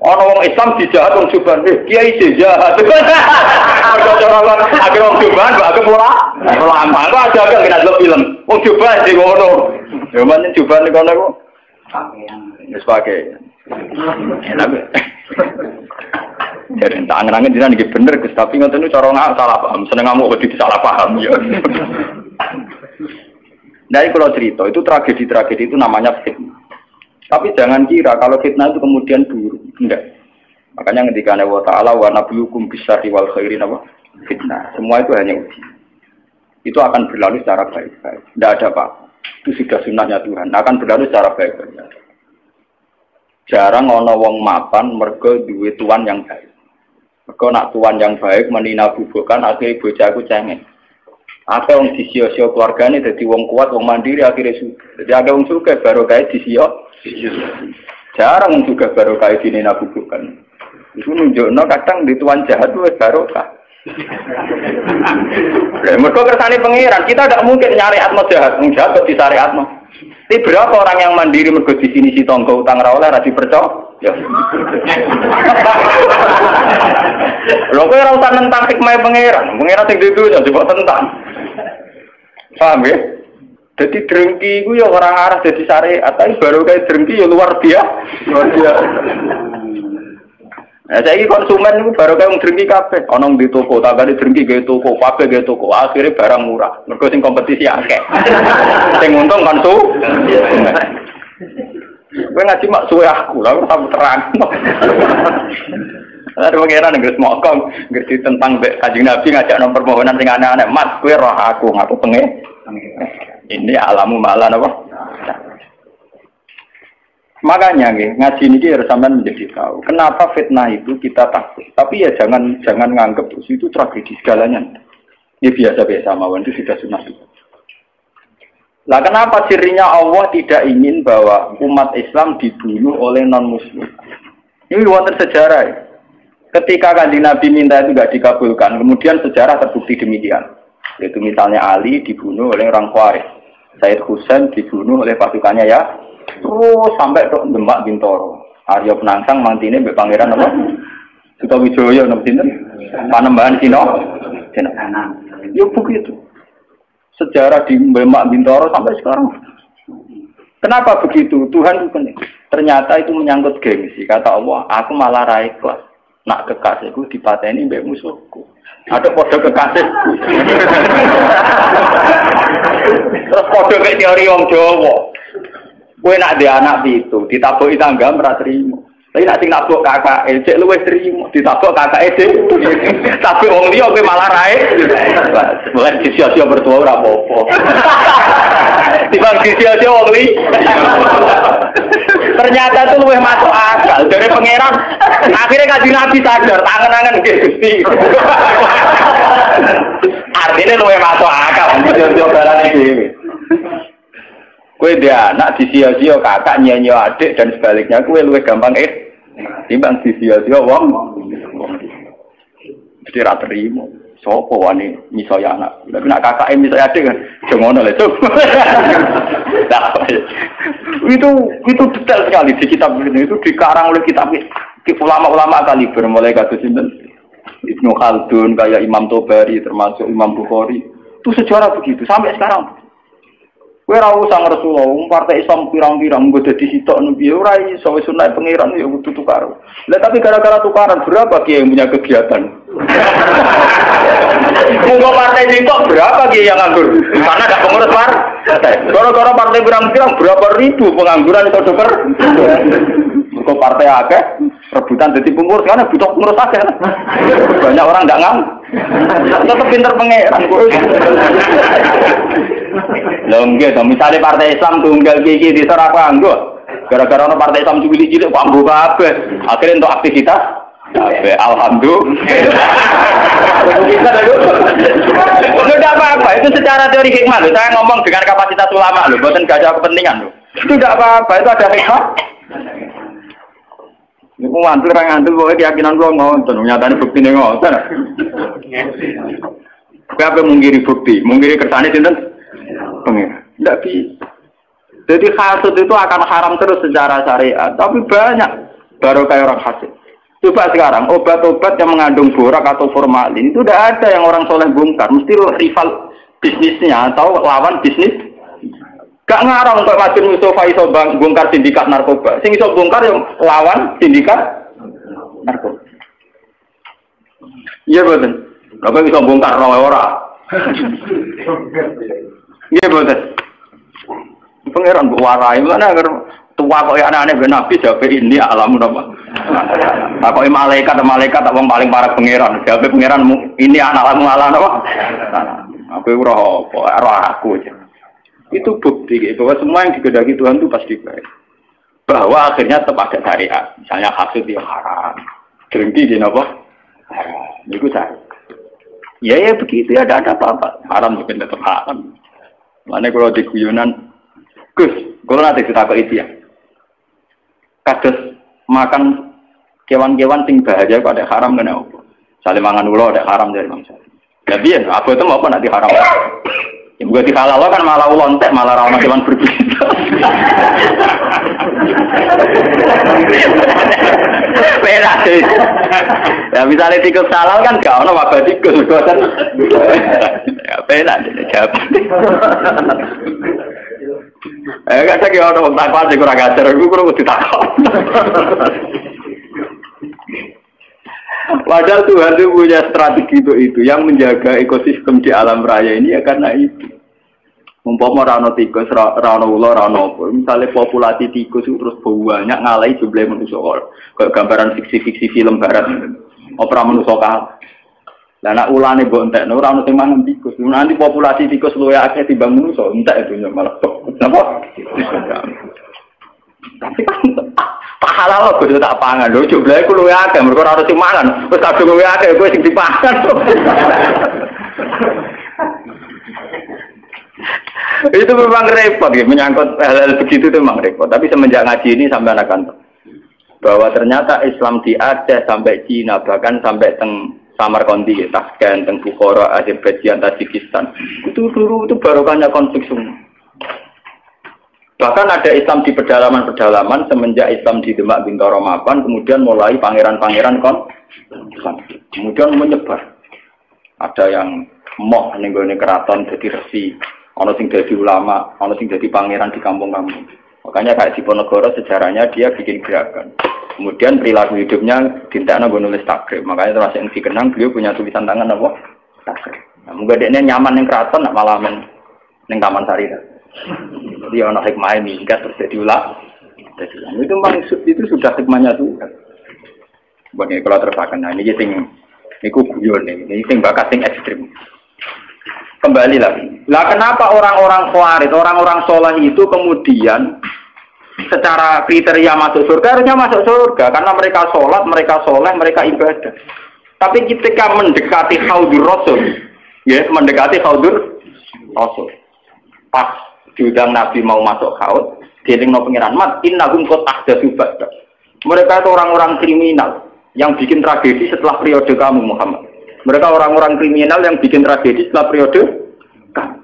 orang Islam dijahat orang Juban, kiai dijahat. Orang akhir orang Juban, aku pulang, lama. Aku aja agak kena dulu film. Orang Juban di kono, cuman Juban di kono aku. Sebagai, jadi tangan-tangan dia nih bener, tapi nggak tahu cara nggak salah paham, seneng ngamuk berarti salah paham ya. Dari kalau cerita itu tragedi itu namanya fitnah. Tapi jangan kira kalau fitnah itu kemudian buruk, enggak. Makanya ketika Allah Taala wa nabiyukum bisyarri wal khairi apa fitnah, semua itu hanya uji. Itu akan berlalu secara baik-baik, tidak ada apa. Itu sudah sunnahnya Tuhan, akan berlalu secara baik-baik. Jarang ono wong mapan mergo duwe tuan yang baik. Mergo nak tuan yang baik menina bubukan akhirnya bojaku cengeng. Apa wong disio-sio keluargane dadi wong kuat, wong mandiri akhirnya suka. Jadi ada wong suka baru kae disio. Jarang wong suka baru kae dinina bubukan. Itu nunjukno kadang di tuan jahat itu barokah. Mergo kersane pangeran, kita tidak mungkin nyari atmo jahat, wong jahat kok disariatno. Tapi berapa orang yang mandiri mergo di sini si tonggo utang ra oleh ra dipercaya? Ya. Lho kowe ora usah nentang hikmah pangeran. Pangeran sing dudu ya coba tentang. Paham ya? Jadi drengki itu ya orang arah jadi syariat, tapi baru kayak drengki ya luar biasa. Nah, saya ini konsumen itu baru kayak drengki kabeh. Onong di toko, tak kali drengki gaya toko, kabeh gaya toko. Akhirnya barang murah. Mereka sing kompetisi akeh. Sing untung konsumen. Gue ngaji mak suwe aku, lalu tahu terang. Ada pengiran yang mokong, ngerti tentang Kanjeng Nabi ngajak nomor permohonan sing aneh-aneh. Mas, gue roh aku ngaku pengen. Ini alamu malah apa? Makanya ngaji ini harus sampean menjadi tahu. Kenapa fitnah itu kita takut. Tapi ya jangan nganggep terus itu tragedi segalanya. Ini biasa-biasa mawon itu sudah sunah. Lah kenapa cirinya Allah tidak ingin bahwa umat Islam dibunuh oleh non-muslim? Ini wonten sejarah ya. Ketika Kanjeng Nabi minta itu tidak dikabulkan, kemudian sejarah terbukti demikian. Yaitu misalnya Ali dibunuh oleh orang Khawarij, Said Husain dibunuh oleh pasukannya ya, terus sampai ke Demak Bintoro. Arya Penangsang mantine mbek pangeran apa? Sutawijaya napa sinten? Panembahan Cina. Ya begitu. Sejarah di Demak Bintoro sampai sekarang. Kenapa begitu? Tuhan itu ternyata itu menyangkut gengsi. Kata Allah, aku malah ra ikhlas. Nak kekasihku dipateni mbek musuhku. Ada kode kekasihku. Terus kode kayak teori wong Jawa. Kowe nak dia anak itu ditabuki tangga ora trimo. Tapi nak sing nabuk kakake cek luwih trimo, ditabuk kakake dhewe. Tapi wong liya kowe malah rae. Bukan sia-sia bertua ora apa-apa. Timbang sia-sia wong liya. Ternyata itu luwih masuk akal dari pangeran. Akhirnya Kanjeng Nabi sadar, tangan-tangan nggih Gusti. Artinya luwih masuk akal, sia-sia barane dhewe. Kowe dia anak disia-sia kakak nyanyi adik dan sebaliknya kowe luwih gampang timbang disia-sia wong. Mesti ra terima. Sopo wani misaya anak. Tapi nak kakake misaya adik kan yo ngono lho. Itu detail sekali di kitab ini, itu dikarang oleh kitab ulama-ulama kaliber mulai kados sinten Ibnu Khaldun kayak Imam Tobari termasuk Imam Bukhari. Itu sejarah begitu sampai sekarang. Kowe ora usah Rasulullah, partai Islam pirang-pirang nggo dadi sitok nu piye ora iso wis sunah pangeran ya kudu tukar. Lah tapi gara-gara tukaran berapa kiai yang punya kegiatan? Monggo partai sitok berapa kiai yang nganggur? Karena ada pengurus partai. Gara-gara partai pirang-pirang berapa ribu pengangguran itu dokter? Kok partai akeh rebutan jadi pengurus karena butuh pengurus akeh. Banyak orang enggak ngam. Tetap pinter pangeran kok. Lho nggih to, misale partai Islam tunggal iki diserah kanggo. Gara-gara ono partai Islam cilik-cilik kok ambu kabeh. Akhire entuk aktivitas kabeh. Alhamdulillah. Tidak apa-apa, itu secara teori hikmah loh. Saya ngomong dengan kapasitas ulama loh, bukan gak ada kepentingan loh. Itu tidak apa-apa, itu ada hikmah. Ini ngantul, orang ngantul, pokoknya keyakinan gue ngonton, nyatanya bukti ini ngonton. Apa mengkiri bukti, mengkiri kersane sinten? Pengen, tidak bisa. Jadi hasud itu akan haram terus secara syariat, tapi banyak baru kayak orang hasud. Coba sekarang obat-obat yang mengandung borak atau formalin itu tidak ada yang orang soleh bongkar, mesti rival bisnisnya atau lawan bisnis. Gak ngarang untuk Masjid Mustafa iso bongkar sindikat narkoba. Sing iso bongkar yang lawan sindikat narkoba. Iya betul. Apa iso bongkar ora? Iya betul. Pangeran mbok warai mana agar tua kok anak-anak ben Nabi jawab ini alamun apa. Takoki malaikat tak wong paling parah pangeran. Jawab pangeran ini anak alamun ala apa. Aku ora apa, ora aku aja. Itu bukti bahwa semua yang digedaki Tuhan itu pasti baik. Bahwa akhirnya tetap ada syariat. Misalnya hasud yang haram. Drengki di apa? Haram. Itu saya. Ya begitu ya ada apa-apa. Haram mungkin tetap haram. Mana kalau di guyonan Gus, kalau nanti kita ke itu ya. Kados makan kewan-kewan sing bahaya kok ada haram kena apa? Sale mangan ulo ada haram dari bangsa. Ya biyen apa itu mau apa nanti haram. Ya bukan dihalal kan malah ulontek malah ra ono kewan berbisa. penak sih. Ya misalnya tikus halal kan gak ono wabah tikus kan. Ya penak jawab. Kadang ya ono takon sing kurang ajar iku kudu ditakon. Padahal Tuhan itu punya strategi itu yang menjaga ekosistem di alam raya ini ya karena itu. Umpama rano tikus, rano ular, rano apa. Misalnya populasi tikus itu terus banyak ngalahi jumlah manusia. Kayak gambaran fiksi-fiksi film barat. Opera manusia kalah. Lah nak ulane mbok entekno ora ono sing mangan tikus. Nanti populasi tikus luwih akeh timbang manusia, entek itu malah tok. Napa? Tapi kan halal kok tak pangan lho jumlahe ku luwih akeh mergo ora ono sing mangan. Wis kadung luwih akeh kowe sing dipangan. Itu memang repot ya, menyangkut hal-hal begitu itu memang repot. Tapi semenjak ngaji ini sampai anak bahwa ternyata Islam di Aceh sampai Cina bahkan sampai teng Samarkandi, Tashkent, teng Bukhara, Azerbaijan, Tajikistan itu dulu itu barokahnya konflik semua. Bahkan ada Islam di pedalaman-pedalaman semenjak Islam di Demak Bintoro Mapan kemudian mulai pangeran-pangeran kemudian menyebar. Ada yang moh ning gone keraton dadi resi. Ono sing jadi ulama, ono sing jadi pangeran di kampung-kampung. Makanya kayak Diponegoro sejarahnya dia bikin gerakan. Kemudian perilaku hidupnya dintekno nggo nulis takrib. Makanya termasuk yang dikenang beliau punya tulisan tangan apa? Takrib. Nah, mungkin dia nyaman ning keraton nak malah ning Taman Sari. Jadi ono hikmah minggat terus jadi ulama. Itu maksud itu sudah hikmahnya Tuhan. Bagi kalau terpakai, nah ini sing niku guyon ini sing bakat sing ekstrim. Kembali lagi. Lah kenapa orang-orang khawarij, orang-orang soleh itu kemudian secara kriteria masuk surga harusnya masuk surga karena mereka sholat, mereka soleh, mereka ibadah. Tapi ketika mendekati haudur rasul, ya mendekati haudur rasul, pas diundang Nabi mau masuk haud, dielingno pengiran mat innahum qad ahdatsu ba'da. Mereka itu orang-orang kriminal yang bikin tragedi setelah periode kamu Muhammad. Mereka orang-orang kriminal yang bikin tragedi setelah periode kamu.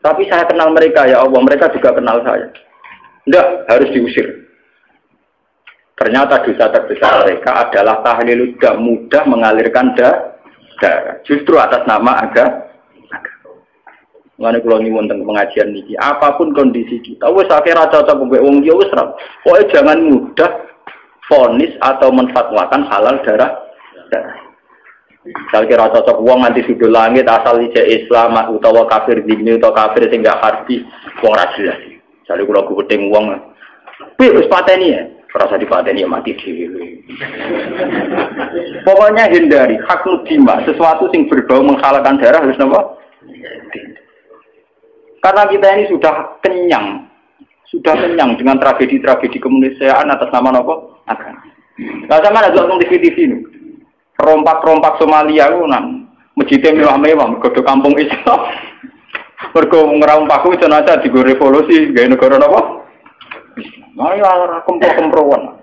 Tapi saya kenal mereka ya Allah, mereka juga kenal saya. Tidak, harus diusir. Ternyata dosa terbesar mereka adalah tahlil dam, mudah mengalirkan darah. Justru atas nama agama. Mengenai kalau nyuwun tentang pengajian ini, apapun kondisi kita, wes akhirnya cocok mbek wong dia wes ram. Pokoknya jangan mudah vonis atau menfatwakan halal darah. Misal kira cocok wong nganti sudul langit asal ijek Islam utawa kafir dini utawa kafir sing gak arti wong ra jelas. Misale kula gudeng wong piye wis pateni ya, rasa dipateni ya mati dhewe. Pokoknya hindari hakul dima, sesuatu sing berbau menghalalkan darah harus napa? Karena kita ini sudah kenyang dengan tragedi-tragedi kemanusiaan atas nama napa? Agama. Lah sampeyan ada nonton TV ini. Rompak-rompak Somalia itu masjidnya mewah-mewah, mergo kampung Islam. Mergo ngerompakku jenazah digo revolusi, gawe negara napa? Mari ora kempro-kemproan.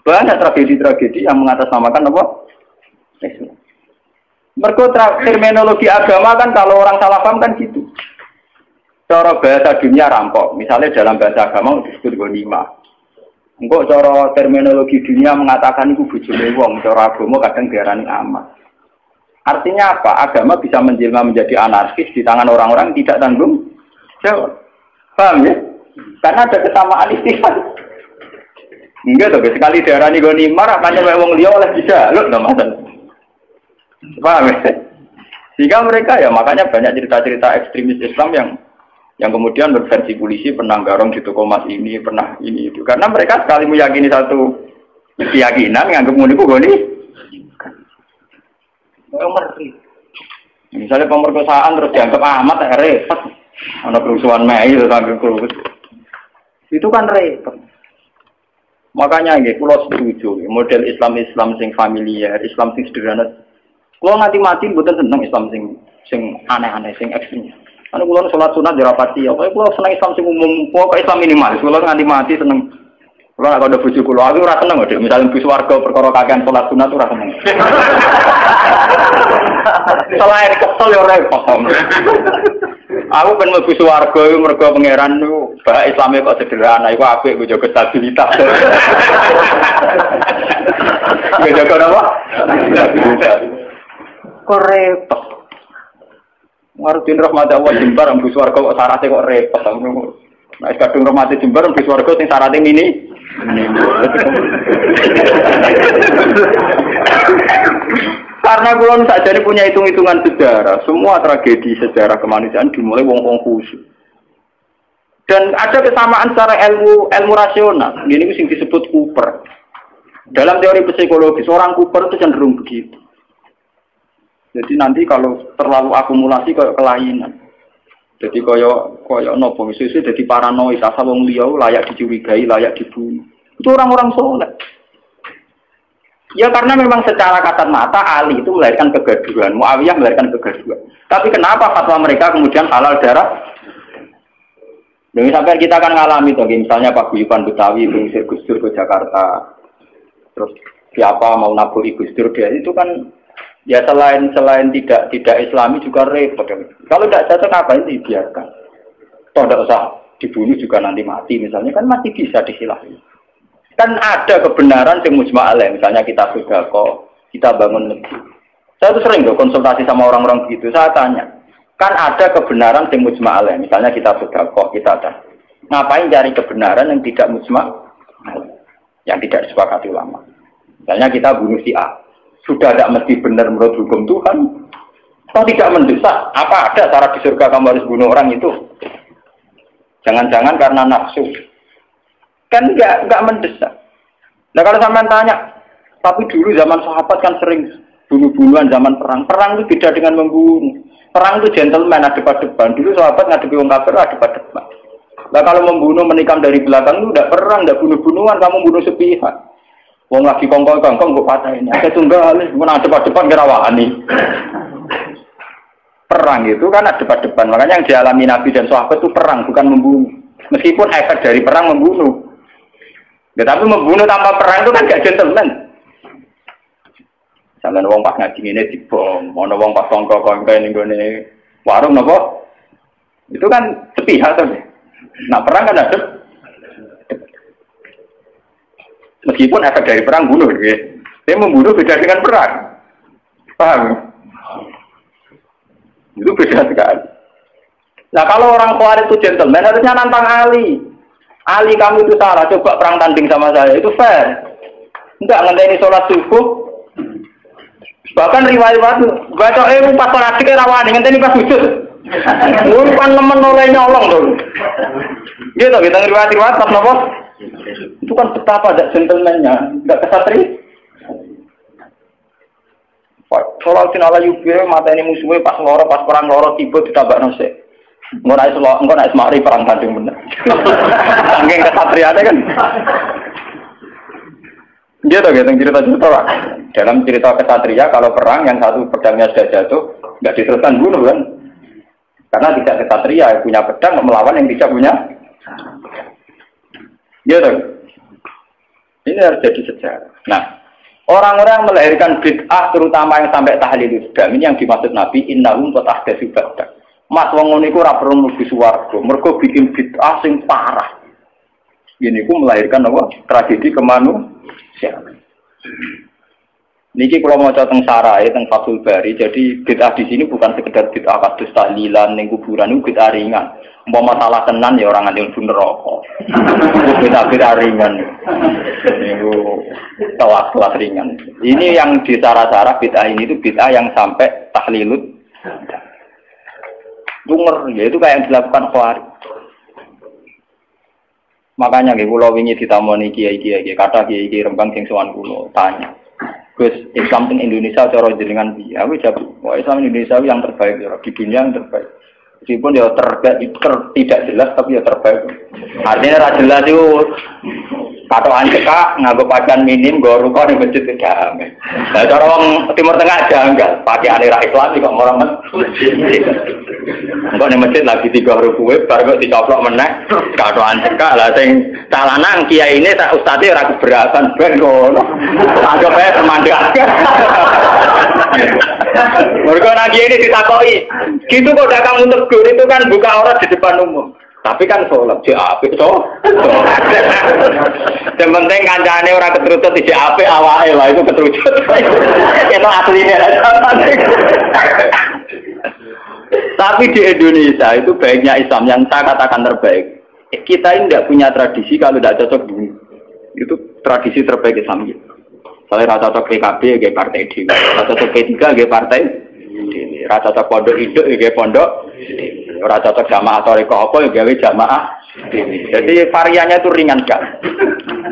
Banyak tragedi-tragedi yang mengatasnamakan apa? Islam. Mergo terminologi agama kan kalau orang salah paham kan gitu. Cara bahasa dunia rampok, misalnya dalam bahasa agama disebut ghanimah. Engkau cara terminologi dunia mengatakan itu bojone wong, cara agama kadang diarani amat. Artinya apa? Agama bisa menjelma menjadi anarkis di tangan orang-orang tidak tanggung jawab. Paham ya? Karena ada kesamaan istilah. Enggak tuh, sekali diarani ghanimah, makanya wong liya oleh bisa, lho enggak masalah. Paham ya? Sehingga mereka ya makanya banyak cerita-cerita ekstremis Islam yang kemudian berversi polisi pernah garong di toko emas ini, pernah ini itu. Karena mereka sekali meyakini satu keyakinan, nganggep muniku goni. Ngeri. Misalnya pemerkosaan terus dianggap amat repot. Ada kerusuhan Mei itu itu kan repot. Makanya nggih kula setuju model Islam sing familiar, Islam sing sederhana. Kula mati-mati mboten seneng Islam sing aneh-aneh, sing ekstrem. Anu kula salat sunat yo rapati ya. Kula seneng Islam sing umum, pokoke Islam minimalis. Kula nganti mati seneng. Kula nek ada bojo kula, aku ora seneng kok, misale bus warga perkara kakean salat sunat ora seneng. Selain kesel yo repot. Aku ben mlebu swarga iku mergo pangeran niku bahak Islame kok sederhana, iku apik kok jaga stabilitas. gak jaga apa? Kok repot. Ngarepin rahmat Allah jembar ambus warga kok syaratnya kok repot. Nah, kadung rahmat jembar ambus warga sing syaratnya mini. Karena kulon saja ini punya hitung-hitungan sejarah. Semua tragedi sejarah kemanusiaan dimulai wong-wong khusyuk. Dan ada kesamaan secara ilmu rasional. Ini yang disebut Cooper. Dalam teori psikologi, seorang Cooper itu cenderung begitu. Jadi nanti kalau terlalu akumulasi kayak kelainan. Jadi koyo nopo susu jadi paranoid, asal wong liya layak dicurigai, layak dibunuh. Itu orang-orang soleh. Ya karena memang secara kasat mata Ali itu melahirkan kegaduhan, Muawiyah melahirkan kegaduhan. Tapi kenapa fatwa mereka kemudian halal darah? Jadi sampai kita akan ngalami tuh, misalnya Pak Guyuban Betawi mengusir Gus Dur ke Jakarta, terus siapa mau naburi Gus Dur dia itu kan ya selain tidak Islami juga repot. Kalau tidak cocok ngapain dibiarkan? Toh tidak usah dibunuh juga nanti mati misalnya kan masih bisa disilahi. Kan ada kebenaran yang mujma' alaih, misalnya kita sedekah, kita bangun negeri. Saya tuh sering tuh konsultasi sama orang-orang begitu, saya tanya, kan ada kebenaran yang mujma' alaih, misalnya kita sedekah, kita ada. Ngapain cari kebenaran yang tidak mujma' alaih, yang tidak disepakati ulama. Misalnya kita bunuh si A, sudah tidak mesti benar menurut hukum Tuhan, atau tidak mendesak, apa ada cara di surga kamu harus bunuh orang itu? Jangan-jangan karena nafsu. Kan enggak mendesak. Nah kalau sampean tanya, tapi dulu zaman sahabat kan sering bunuh-bunuhan zaman perang. Perang itu beda dengan membunuh. Perang itu gentleman, ada depan. Dulu sahabat ngadepi wong kafir ada depan. Nah kalau membunuh menikam dari belakang itu udah perang, udah bunuh-bunuhan, kamu bunuh sepihak. Wong lagi kongkong-kongkong gue patahin. Ada tunggal, mana depan-depan kerawaan nih. Perang itu kan ada depan. Makanya yang dialami Nabi dan sahabat itu perang, bukan membunuh. Meskipun efek dari perang membunuh. Ya, tapi membunuh tanpa perang itu kan gak gentleman. Sampeyan wong pas ngaji ngene dibom, ana wong pas kongkong ning gone warung napa? Itu kan sepihak to. Nah, perang kan ada. Meskipun efek dari perang bunuh gitu. Dia membunuh beda dengan perang. Paham? Itu beda sekali. Nah, kalau orang Khawarij itu gentleman harusnya nantang Ali. Ali kamu itu salah, coba perang tanding sama saya, itu fair. Enggak ngenteni sholat subuh. Bahkan riwayat baca pas sholat dikira rawani, ngenteni pas sujud. Ngurpan nemen oleh nyolong tuh. Gitu, kita riwayat pas nopo. Itu kan betapa ada gentleman-nya, enggak kesatria. Sholatin ala yubir, mata ini musuhnya pas perang loro tiba ditabak nose. Engko nek semari perang tanding bener. Saking kesatriane kan. Dia tuh cerita-cerita Pak. Dalam cerita kesatria kalau perang yang satu pedangnya sudah jatuh, enggak diteruskan bunuh kan. Karena tidak kesatria punya pedang melawan yang tidak punya. Dia tuh. Ini harus jadi sejarah. Nah, orang-orang melahirkan bid'ah terutama yang sampai tahlil Islam ini yang dimaksud Nabi innahum tatahdatsu ba'da. Mas wong ngono iku ora perlu mlebu swarga, mergo bikin bid'ah sing parah. Ini ku melahirkan apa? Tragedi kemanusiaan. Niki kalau mau teng sarai teng Fathul Bari, jadi bid'ah di sini bukan sekedar bid'ah kados tahlilan ning kuburan niku bid'ah ringan. Umpama masalah tenan ya orang nganti mlebu neraka. Itu bid'ah ringan. Niku kelas ringan. Ini yang di cara-cara bid'ah ini itu bid'ah yang sampai tahlilut. Dunger, ya itu kayak yang dilakukan Khawarij. Makanya nggih kula wingi ditamoni kiai-kiai, kata kiai Rembang sing sowan kula tanya. Gus, Islam teng Indonesia cara jenengan piye? Aku jawab, wah Islam Indonesia yang terbaik ya, di dunia yang terbaik. Meskipun ya tidak jelas tapi ya terbaik. Artinya ra jelas itu patokan cekak nganggo pakaian minim nggo rukun ning masjid damai. Lah cara wong Timur Tengah janggal, pakaiane ra Islam kok ora masjid. Engko ning masjid lagi 3 rukuwe bar kok dicoplok meneh patokan cekak lah sing calanang kiai ini tak ustaze ora keberatan ben ngono. Anggap ae termandang. Mergo nang kiai ini ditakoki, gitu kok dak kamu tegur itu kan buka aurat di depan umum. Tapi kan sholat, di apik so. Yang penting kancane orang keterucut di apik awake lah itu keterucut. Itu aslinya. Tapi di Indonesia itu baiknya Islam yang saya katakan terbaik. Kita ini tidak punya tradisi kalau tidak cocok bunuh. Itu tradisi terbaik Islam. Saya rasa cocok PKB kayak partai D, rasa cocok P3 kayak partai D, rasa cocok pondok hidup kayak pondok, rasa cocok jamaah toriko apa kayak jamaah. Jadi variannya itu ringan kan.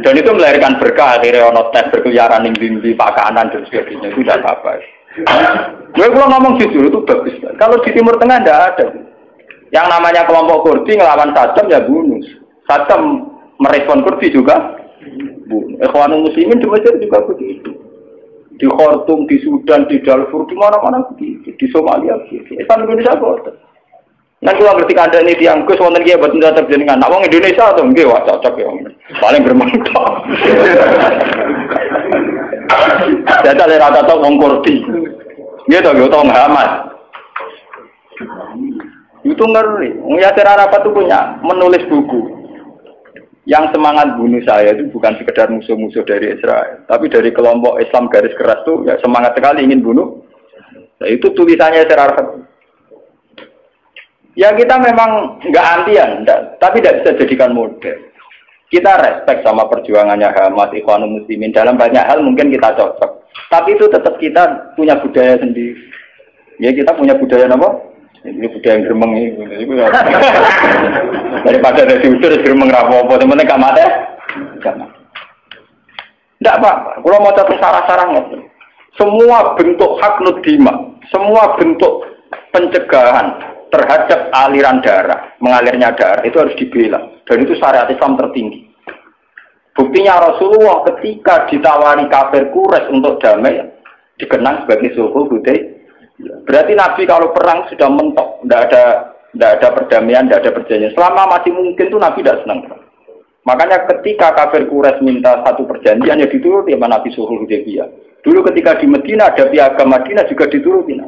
Dan itu melahirkan berkah, akhirnya ono tes berkeliaran di pakanan dan sebagainya itu tidak apa-apa. Gue kalau ngomong jujur itu bagus. Kalau di Timur Tengah tidak ada. Yang namanya kelompok Kurdi ngelawan Saddam ya bunuh. Saddam merespon Kurdi juga. Ikhwanul Muslimin di Mesir juga begitu. Di Khartoum, di Sudan, di Darfur, di mana-mana begitu. Di Somalia begitu. Islam Indonesia kok. Nanti kalau ngerti kandang ini tiang Gus, wonten kia buat tidak terjadikan. Nak wong Indonesia atau enggak? Wah cocok ya. Paling bermanfaat. Jadi ada rata-rata wong Kurdi. Dia tahu Muhammad. Itu ngeri. Yasir Arafat itu punya menulis buku. Yang semangat bunuh saya itu bukan sekedar musuh-musuh dari Israel, tapi dari kelompok Islam garis keras itu ya semangat sekali ingin bunuh. Nah, itu tulisannya Yasir Arafat. Ya kita memang nggak antian, tapi tidak bisa jadikan model. Kita respect sama perjuangannya Hamas, Ikhwanul Muslimin dalam banyak hal mungkin kita cocok. Tapi itu tetap kita punya budaya sendiri. Ya kita punya budaya apa? Ini budaya yang geremeng ini. Daripada ada diusir geremeng rapopo, temen-temen gak mati. Tidak apa-apa. Kalau mau catat sarah-sarah semua bentuk hak nudima, semua bentuk pencegahan terhadap aliran darah, mengalirnya darah itu harus dibela. Dan itu syariat Islam tertinggi. Buktinya Rasulullah ketika ditawari kafir Quraisy untuk damai, dikenang sebagai sulhul Hudaybiyah. Berarti Nabi kalau perang sudah mentok, tidak ada perdamaian, tidak ada perjanjian. Selama masih mungkin tuh Nabi tidak senang. Makanya ketika kafir Quraisy minta satu perjanjian, ya dituruti sama Nabi sulhul Hudaybiyah. Dulu ketika di Medina ada piagam Madinah juga dituruti.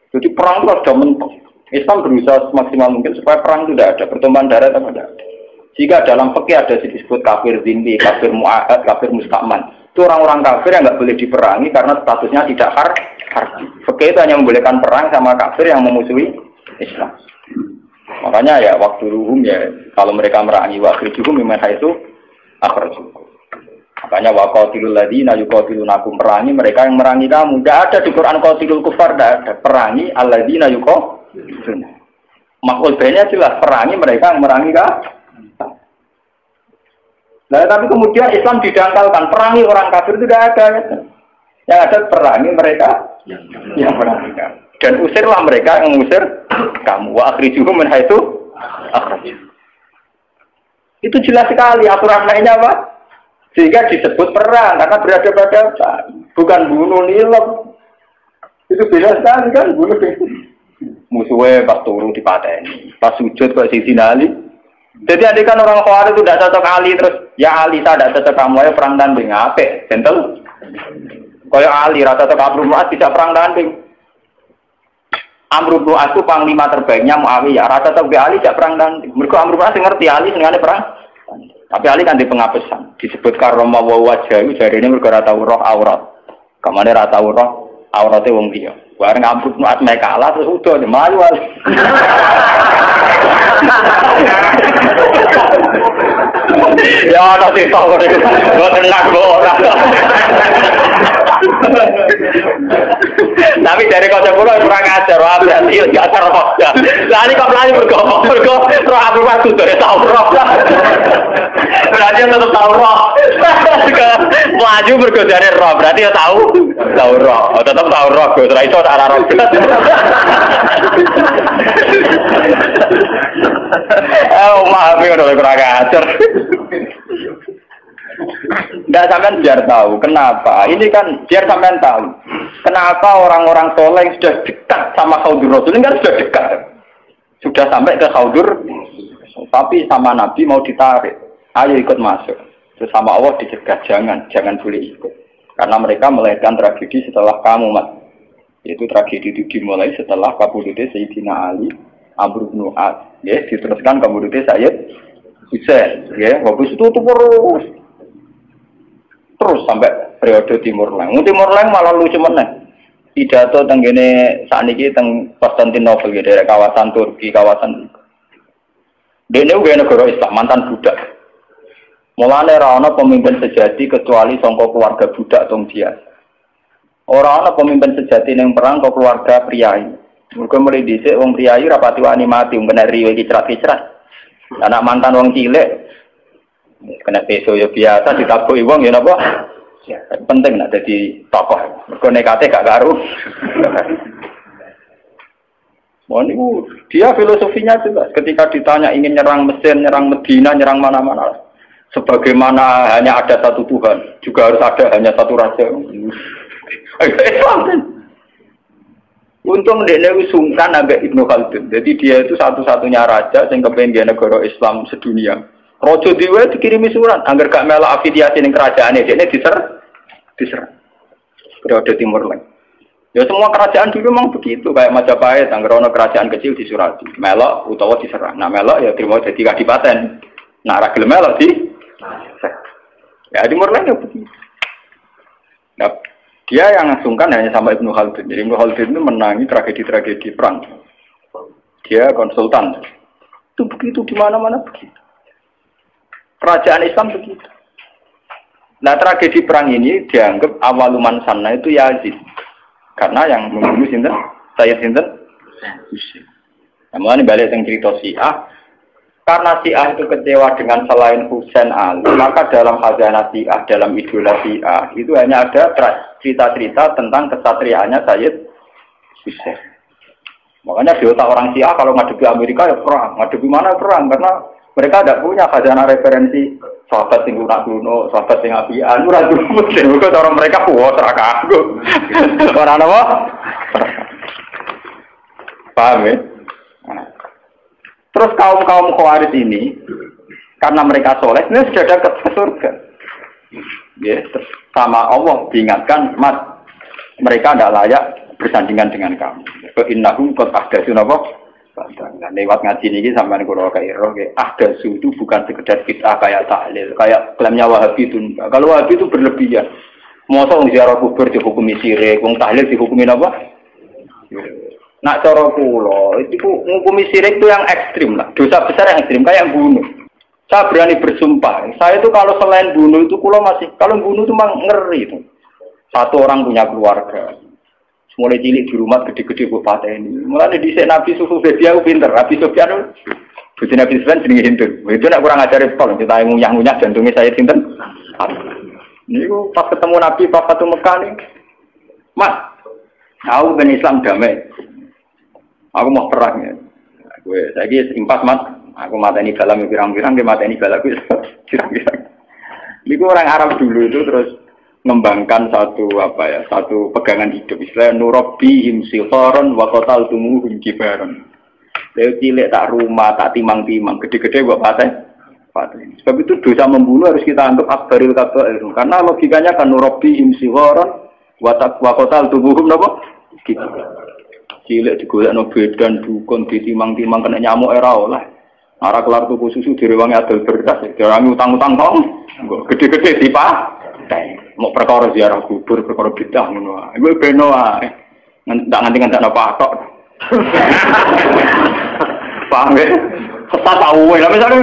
Jadi perang itu sudah mentok. Islam berusaha semaksimal mungkin supaya perang itu tidak ada, pertumpahan darah tidak ada. Jika dalam fikih ada disebut kafir zimmi, kafir mu'ahad, kafir musta'man. Itu orang-orang kafir yang nggak boleh diperangi karena statusnya tidak harbi. Fikih itu hanya membolehkan perang sama kafir yang memusuhi Islam. Makanya ya waktu ruhum ya kalau mereka merangi waktu juhum memang itu akhirnya. Makanya waqatilul ladzina yuqatilunakum, perangi mereka yang merangi kamu. Tidak ada di Quran qatilul kufar, tidak ada. Perangi alladzina yuqatiluna. Makul banyak jelas perangi mereka yang merangi kamu. Nah, tapi kemudian Islam didangkalkan, perangi orang kafir itu tidak ada. Yang ada perangi mereka yang merangi kamu. Dan usirlah mereka yang mengusir kamu. Wa akhrijuhum min haitsu akhrajuhum. Itu jelas sekali aturan lainnya apa? Sehingga disebut perang karena berhadapan-hadapan, bukan bunuh nilai. Itu beda sekali kan bunuh itu. Musuhnya pas turun dipateni, pas sujud kok sisi Ali. Jadi adik kan orang Khawarij itu tidak cocok Ali terus ya Ali saya tidak cocok kamu ayo perang tanding apik, gentle. Kayak Ali rata cocok Amr bin As tidak perang tanding. Amr bin As itu panglima terbaiknya Muawiyah, rata cocok Ali tidak perang tanding. Mereka Amr bin As ngerti Ali senengane perang. Tapi Ali kan di pengapesan disebut karoma wa wajah jadi ini mereka rata roh aurat. Kamane rata roh aurate wong liya. Bareng Amr bin As kalah terus udah melayu Ali. Ya nanti tahu deh, gue tenang ora. Tapi dari kau pulau kurang ajar, berarti nggak terus. Lah ini kau pelajari bergo, roh aku waktu dari tahu roh. Berarti tetap tahu roh. Melaju bergo dari roh, berarti ya tahu roh. Tetap tahu roh, gue setelah itu arah roh. Maaf ya udah kurang ajar. Nggak sampean biar tahu kenapa. Ini kan biar sampean tahu kenapa orang-orang soleh yang sudah dekat sama Khaudur Rasul ini kan sudah dekat, sudah sampai ke Khaudur, tapi sama Nabi mau ditarik. Ayo ikut masuk. Terus sama Allah dicegah jangan boleh ikut. Karena mereka melahirkan tragedi setelah kamu, Mas. Yaitu tragedi itu dimulai setelah kabudutnya Sayyidina Ali Amr bin As, ya, diteruskan ke muridnya Sayyid Husain, ya, habis itu terus sampai periode Timur Leng. Timur Leng malah lucu meneh. Pidato teng kene sakniki teng Konstantinopel ya, daerah kawasan Turki, kawasan dene uga negara Islam, mantan budak. Mulane ora ana pemimpin sejati kecuali saka keluarga budak tong biasa. Ora ana pemimpin sejati ning perang kok keluarga priyayi. Mergo mulai dhisik wong priyayi rapati wani mati, kena riwe kicrat-kicrat. Anak mantan wong cilik kena peso ya biasa ditabuhi wong ya napa? Ya, penting nak jadi tokoh. Mergo nekate gak karu. Niku dia filosofinya jelas. Ketika ditanya ingin nyerang Mesir, nyerang Medina, nyerang mana-mana. Sebagaimana hanya ada satu Tuhan, juga harus ada hanya satu raja. Untung dia sungkan ambek Ibnu Khaldun. Jadi dia itu satu-satunya raja yang kepengen negara Islam sedunia. Rojo Dewa dikirimi surat, agar gak melak afiliasi dengan kerajaan dia diserang. Periode Timur Leng. Ya semua kerajaan dulu memang begitu, kayak Majapahit, anggaran kerajaan kecil disurati, melok utawa diserang. Nah melok ya terima jadi kadipaten. Nah ragil melok di. Ya Timur Leng ya begitu. Nah, dia yang sungkan hanya sama Ibnu Khaldun. Jadi Ibnu Khaldun itu menangi tragedi-tragedi perang. Dia konsultan. Itu begitu di mana-mana begitu. Kerajaan Islam begitu. Nah tragedi perang ini dianggap awaluman sana itu Yazid. Karena yang membunuh sinten, Sayyid sinten, Husain. Namun balik yang cerita Syiah. Karena Syiah itu kecewa dengan selain Husain Ali, maka dalam khazanah Syiah, dalam idola Syiah itu hanya ada cerita-cerita tentang kesatriaannya Sayyid Husain. Makanya di otak orang Syiah kalau ngadepi Amerika ya perang, ngadepi mana perang, karena mereka tidak punya khazanah referensi sahabat sing lunak kuno, sahabat sing apian, ora cukup. Mergo cara mereka kuat ra kanggo. Ora apa? Paham ya? Terus kaum-kaum Khawarij ini karena mereka soleh, ini sudah dekat ke surga. Ya, terus sama Allah diingatkan, mat mereka tidak layak bersandingan dengan kamu. Innahum qad ahdatsu napa? Nah, lewat ngaji ini sampai kalau kayak ahdatsu itu bukan sekedar bid'ah kayak tahlil, kayak klaimnya Wahabi itu. Kalau Wahabi itu berlebihan. Mosok ziarah kubur dihukumi syirik, wong tahlil dihukumi apa? Nak cara kula itu ngukumi syirik itu yang ekstrim lah, dosa besar yang ekstrim kayak bunuh. Saya berani bersumpah, saya itu kalau selain bunuh itu kula masih, kalau bunuh itu memang ngeri itu. Satu orang punya keluarga, mulai cilik di rumah gede-gede buat pateni. Mulai di Nabi Sufyan pinter, Nabi Sufyan itu Nabi Sufyan jenenge Hindu. Itu nak kurang ajar pol, kita ngunyah-ngunyah jantungnya saya sinten. Ini pas ketemu Nabi pas satu Mekah nih, Mas, aku ben Islam damai. Aku mau perang ya. Gue lagi impas mat. Aku mateni dalam pirang-pirang, dia mateni balaku pirang-pirang. Ini orang Arab dulu itu terus mengembangkan satu pegangan hidup. Istilah nurabihim sihoron wa qataltumuhum kibaron. Dia cilik tak rumah, tak timang-timang, gede-gede buat paten. Sebab itu dosa membunuh harus kita anggap akbaril kabair. Karena logikanya kan nurabihim sihoron wa qataltumuhum napa? Kibaron. Cilik digolekno bedan dukun ditimang-timang kena nyamuk era oleh. Arah kelar tuku susu direwangi adol beras, direwangi utang-utang tong. Gede-gede dipah. Mau perkara ziarah kubur, perkara bidah ngono wae. Iku beno wae. Ndak nganti-nganti patok. Paham ya? Ketat tahu lah misalnya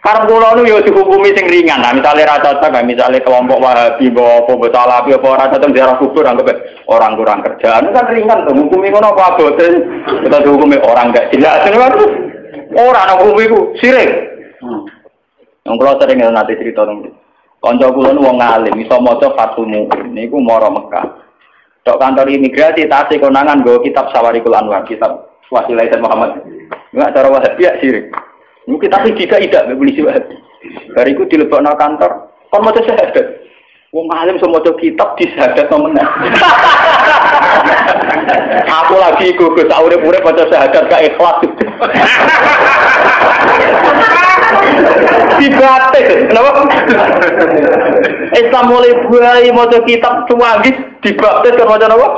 karep kula nu yo dihukumi sing ringan. Nah, misale ra cocok, misale kelompok Wahabi apa Salafi apa ora cocok ziarah kubur anggap orang kurang kerjaan kan ringan tuh hukumi ngono apa abote kita dihukumi orang gak jelas kan ora ana hukum iku sirik. Yang kula sering nanti cerita nang kanca kula nu wong alim iso maca Fathul Mu'in niku mara Mekah. Tok kantor imigrasi tasih konangan nggo kitab Sawarikul Anwar, kitab Wasilah Muhammad. Enggak cara Wahabi ya sirik. Niku kitab tidak polisi Wahabi. Bariku dilebokno kantor kon maca syahadat. Wong alim semua kitab disyahadat meneh. Aku lagi gugus urip-urip maca syahadat gak ikhlas. Dibatik, kenapa? Islam mulai buai maca kitab cuanggis dibaptis kan maca apa?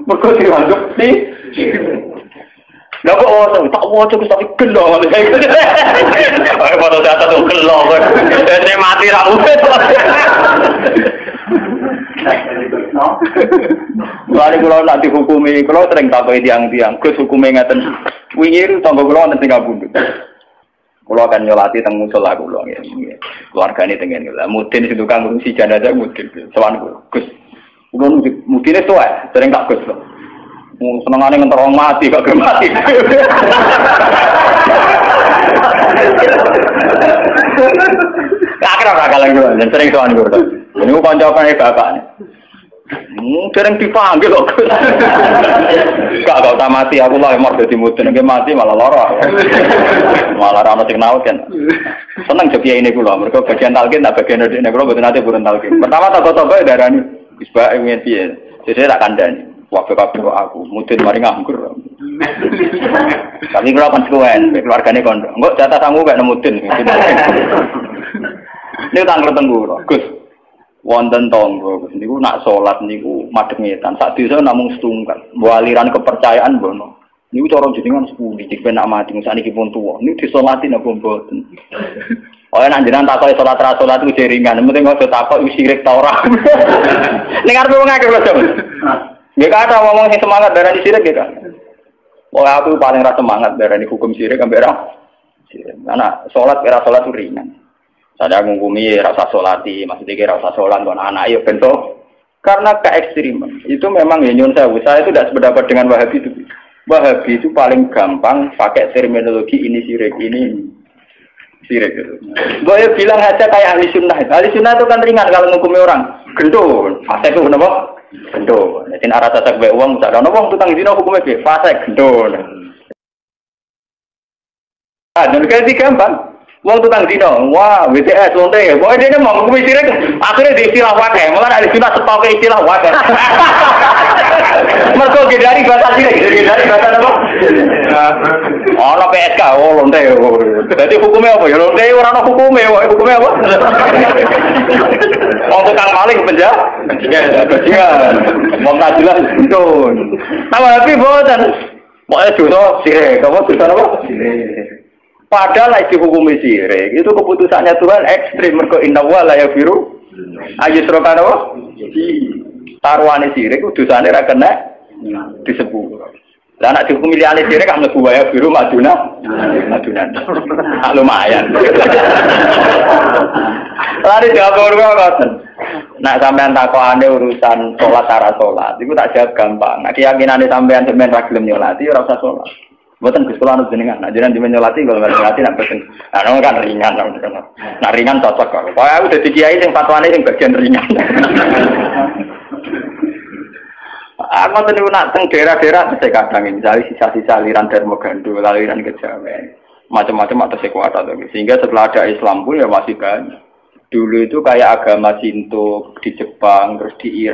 Mergo dianggap sih. Lah kok tak wocok tapi gelo. Ayo foto data tuh gelo kok. Dene mati ra ubet. Lari kula nak dihukumi, kula sering takoki tiang-tiang, Gus hukume ngaten. Wingi tangga kula wonten teng Kabundut. Kula akan nyolati teng musala kula nggih. Keluargane teng ngene. Lah mudin sing tukang ngurusi jenazah mudin. Sowan kula, Gus. Kula mudine tuwa, sering tak Gus. Senengane ngentar wong mati kok gelem mati. Kakek ora kalah kula, sering sowan kula. Niku kancane bapakne. Dereng dipanggil kok. Gak usah mati aku lah emor dadi mudin nek mati malah lara. Malah ora ono sing naut kan. Seneng jo kiai niku lho, mergo bagian talqin tak bagian ndekne kula mboten ate purun talqin. Pertama toko-toko darani wis bae ngene piye. Jadi tak kandhani. Kabeh aku mudin mari nganggur. Tapi kula kan suwen, keluargane kondo. Engko jatah sangu gak nemudin. Niku tanggal tenggu, Gus. Wonten tangga niku nak salat niku madhep ngetan sak desa namung setunggal mbok aliran kepercayaan mbono niku cara jenengan sepudi jek nak mati sakniki pun tuwa niku disolati napa mboten oleh nek jenengan takoki salat ra salat ku jeringan penting aja takok sirik ta ora ning arep wong akeh lho nggih kata ngomong sing semangat darani sirik nggih kan wong aku paling ra semangat darani hukum sirik ambek ra ana salat era salat ringan. Saya ngukumi rasa solati, maksudnya rasa solat buat anak ya bentuk karena keekstriman itu memang ya nyun saya itu tidak sependapat dengan Wahabi itu. Wahabi itu paling gampang pakai terminologi ini sirik ini sirik itu. Gue bilang aja kayak ahli sunnah itu kan ringan kalau ngukumi orang gendul, fase itu kenapa? Gendul. Jadi arah sasak baik uang, misalnya uang tukang zina hukumnya fase gendul. Dan kayak gampang. Wong tukang dino, wah BTS lonte ya. Pokoknya dia mau ngukumi sirik, akhirnya di istilah wadah. Malah ada sunat sepakai istilah wadah. Mereka dari bahasa sirik, dari bahasa apa? Oh, no PSK, oh lonte. Jadi hukumnya apa? Ya lonte orang hukumnya, hukumnya apa? Wong tukang maling penjara, wong tak jelas itu. Sama tapi boten. Pokoknya dosa sirik, kamu dosa apa? Sirik. Padahal lagi hukumi sirik itu keputusannya Tuhan ekstrim mergo inna wa la yaghfiru ayyushraka taruhane sirik dosane ra kena disebut. Lah nek dihukumi liyane sirik kan mlebu wae biru madunan. Lumayan. Lari jawab ora ngoten. Nek sampean takokane urusan salat cara salat iku tak jawab gampang. Nek keyakinane sampean ra gelem nyolati ora usah salat. Buatan kesalahan jenengan, nah jenengan dimenyolati kalau nggak nyolati nak pesen, nah kan ringan, nah ringan cocok kok. Pokoknya aku udah kiai yang fatwanya yang bagian ringan. Aku tadi nak teng daerah-daerah saya kadang misalnya sisa-sisa aliran Dharma Gandul, aliran Kejawen, macam-macam atau sekuat atau sehingga setelah ada Islam pun ya masih banyak. Dulu itu kayak agama Shinto di Jepang, terus di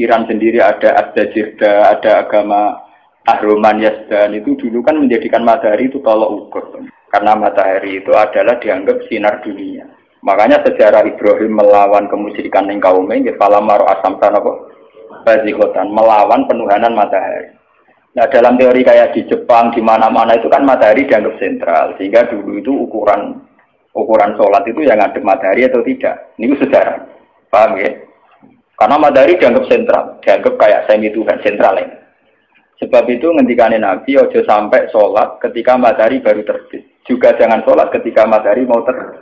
Iran sendiri ada Asdajirda, ada agama Ahroman Yazdan itu dulu kan menjadikan matahari itu tolok ukur karena matahari itu adalah dianggap sinar dunia. Makanya sejarah Ibrahim melawan kemusyrikan yang kaumnya falamaro asamtan apa bazikotan melawan penuhanan matahari. Nah dalam teori kayak di Jepang di mana-mana itu kan matahari dianggap sentral sehingga dulu itu ukuran sholat itu yang ngadep matahari atau tidak. Ini sejarah, paham ya? Karena matahari dianggap sentral, dianggap kayak semi Tuhan sentralnya. Sebab itu ngendikane Nabi ojo sampai sholat ketika matahari baru terbit. Juga jangan sholat ketika matahari mau terbit.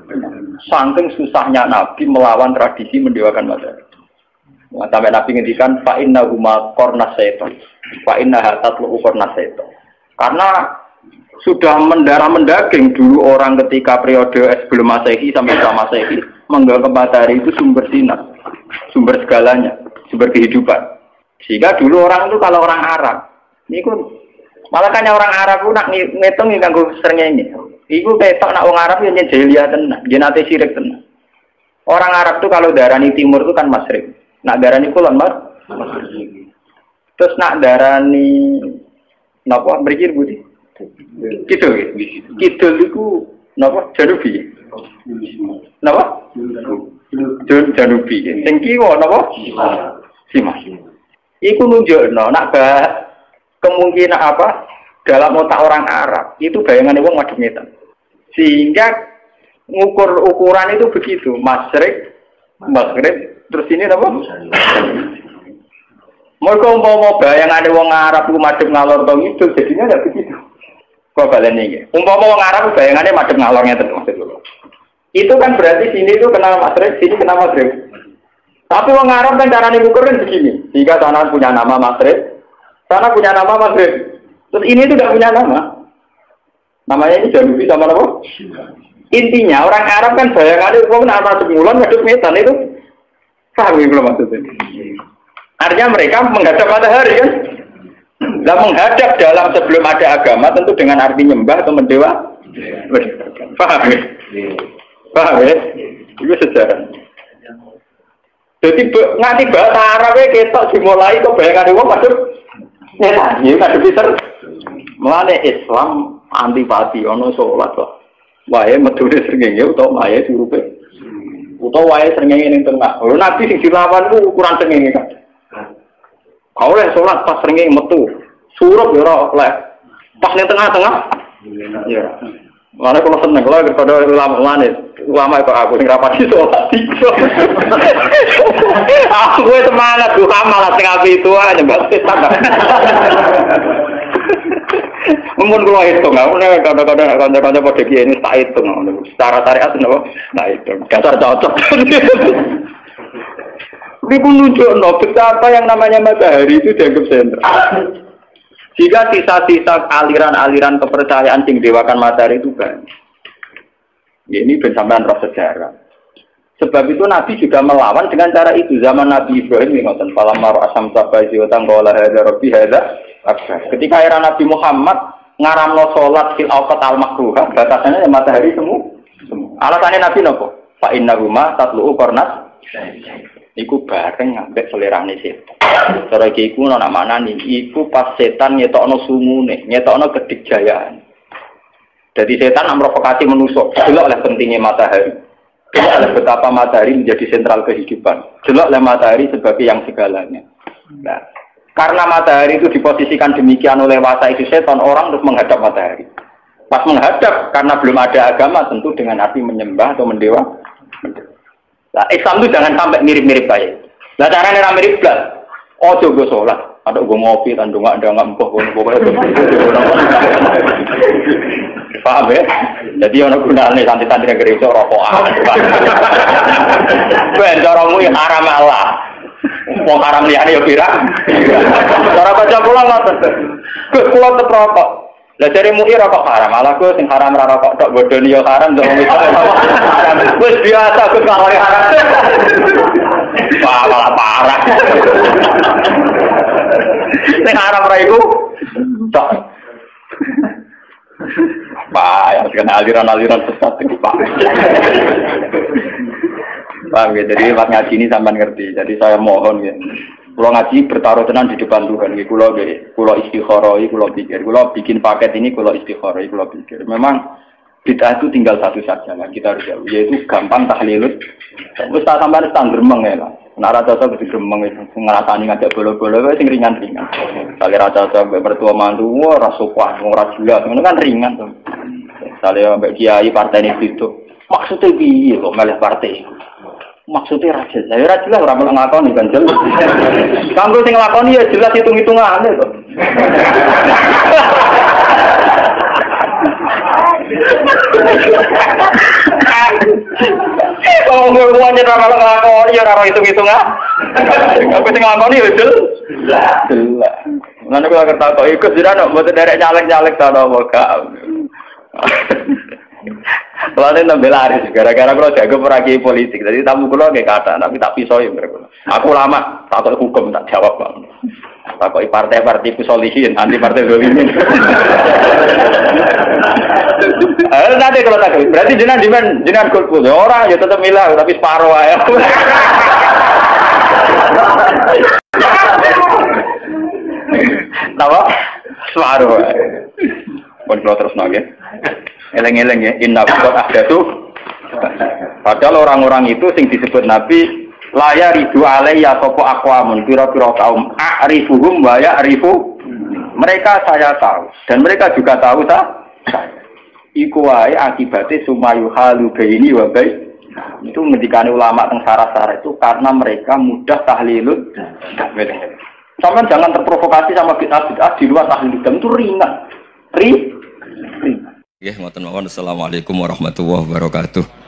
Saking susahnya Nabi melawan tradisi mendewakan matahari. Sampai Nabi ngendikan fa inna huma qarnas syaitan. Fa inna hatatlu qarnas syaitan. Karena sudah mendarah mendaging dulu orang ketika periode sebelum Masehi sampai setelah Masehi menganggap matahari itu sumber sinar, sumber segalanya, sumber kehidupan. Sehingga dulu orang itu kalau orang Arab niku malah kan orang Arab ku nak ngitung iki kanggo srengenge. Iku ketok nak wong Arab yo nyejelia tenan, jenate sirik tenan. Orang Arab tuh kalau darani timur itu kan masyrik. Nak darani kulon masyrik. Terus nak darani napa mriki budi? Kidul. Kidul iku napa janubi. Napa? Janubi. Sing kiwa napa? Simas. Iku nunjukno nak kemungkinan apa dalam otak orang Arab itu bayangan wong madhep ngetan. Sehingga ukuran itu begitu, masyrik, maghrib, terus ini apa? Mereka mau bayangan wong Arab itu madhep ngalor tong itu jadinya tidak begitu. Kok balen iki. Umpama wong Arab bayangannya madhep ngalor ngeten maksud kula. Itu kan berarti sini itu kenal maghrib, sini kenal maghrib. Tapi wong Arab kan carane ngukur kan begini. Jika sana punya nama maghrib, sana punya nama maghrib. Terus ini itu tidak punya nama. Namanya ini Janubi sama apa? Intinya orang Arab kan bayangannya wong nama sebulan madhep ngetan itu. Paham belum maksudnya? Artinya mereka menghadap matahari kan? Nah, menghadap dalam sebelum ada agama tentu dengan arti nyembah atau mendewa. Paham ya? Paham ya? Itu sejarah. Jadi nganti bahasa Arabnya ketok dimulai kok bayangan wong madhep ngetan. Ya madhep pinter. Mulane Islam antipati ana salat kok. Wae medune srengenge utawa wae surupe. Utawa wae srengenge ning tengah. Lho nabi sing dilawan ku ukuran srengenge kan. Kau oleh sholat pas sering metu, surup ya oleh pas di tengah-tengah. Ya, mana kalau seneng kalau kepada ulama itu aku sing rapati sholat tiga. Aku itu semangat tuh malah tengah itu aja berarti tambah. Mungkin kalau itu nggak, mungkin kadang-kadang pada ini tak itu, secara syariat nggak, tak itu dasar cocok. Ini pun nunjuk betapa yang namanya matahari itu dianggap sentral. Jika sisa-sisa aliran-aliran kepercayaan yang dewakan matahari itu banyak. Ya, ini bersamaan roh sejarah. Sebab itu Nabi juga melawan dengan cara itu. Zaman Nabi Ibrahim ngoten falam maru asam sabaji wa tangqala hadza rabbi hadza akbar. Ketika era Nabi Muhammad ngaramno salat fil awqat al makruhah, batasannya matahari semua. Alasannya Nabi napa? Fa innahuma tatlu'u qarnat. Iku bareng ngambek selerane setan. Cara iki iku ana manane iku pas setan ngetokno sumune, ngetokno kedikjayaan. Jadi setan memprovokasi manusia. Delok oleh pentingnya matahari. Delok oleh betapa matahari menjadi sentral kehidupan. Delok oleh matahari sebagai yang segalanya. Nah, karena matahari itu diposisikan demikian oleh wasa itu setan, orang terus menghadap matahari. Pas menghadap karena belum ada agama tentu dengan arti menyembah atau mendewa. Nah, Islam itu jangan sampai mirip-mirip baik. Nah, caranya mirip belas. Oh, coba sholat. Ada gue ngopi, tandung nggak empuk, pokoknya. Paham ya? Jadi orang gunanya santri-santri yang gereja rokokan. Ben, caramu yang haram Allah. Mau haram liane ya kira. Cara baca pulang lah. Pulang tetap rokok. Lah dari MUI rokok haram, malah gue sing haram rokok tok bodoni yo haram dong haram. Wis biasa gue ngalori haram. Wah, malah parah. Sing haram ra iku tok. Pak, ya kena aliran-aliran sesat iki, Pak. Paham ya, jadi lewat ngaji ini sampean ngerti. Jadi saya mohon ya. Kalau ngaji bertaruh tenan di depan Tuhan, kalau istikharoi, kalau pikir, kalau bikin paket ini, kalau istikharoi, kalau pikir. Memang bid'ah itu tinggal satu saja, lah. Kita harus jauh, yaitu gampang tahlilut. Terus tak sampai standar gremeng ya lah. Nara cocok betul gremeng itu, ngerasani ngajak bola-bola, itu ringan-ringan. Kali rasa cocok bertua mandu, wah rasuah, wah jelas, itu kan ringan tuh. Misalnya mbak kiai partai ini itu, maksudnya biar kok malah partai. Maksudnya raja, saya raja lah orang ngelakoni kan jelas. Kamu sing ngelakoni ya jelas hitung-hitungan itu. Kalau ngomongnya orang ngelakoni ya orang hitung-hitungan. Kamu sing ngelakoni ya jelas. Nanti kalau kita tahu ikut sudah nak buat derek nyalek-nyalek tak ada apa. Kalau ini nambah laris, gara-gara kalau jago peragi politik, jadi tamu kulo kayak kata, tapi tak pisau ya mereka. Aku lama takut hukum tak jawab bang. Takut partai-partai kusolihin, anti partai dolimin. Nanti kalau tak, berarti jenengan golput orang ya tetap milah, tapi separuh aja. Tahu? Separuh. Pun kalau terus nage. Eleng-eleng ya, inna qad ahdatsu. Padahal orang-orang itu sing disebut Nabi laya ridu alayya sapa aqwamun pira-pira kaum a'rifuhum wa ya'rifu mereka saya tahu dan mereka juga tahu saya iku wae akibate sumayu halu baini wa bai itu ngendikane ulama teng sarah-sarah itu karena mereka mudah tahlilud sampean jangan terprovokasi sama bid'ah di luar tahlilud itu ringan ringan. Nggih, ngoten mawon. Assalamualaikum warahmatullahi wabarakatuh.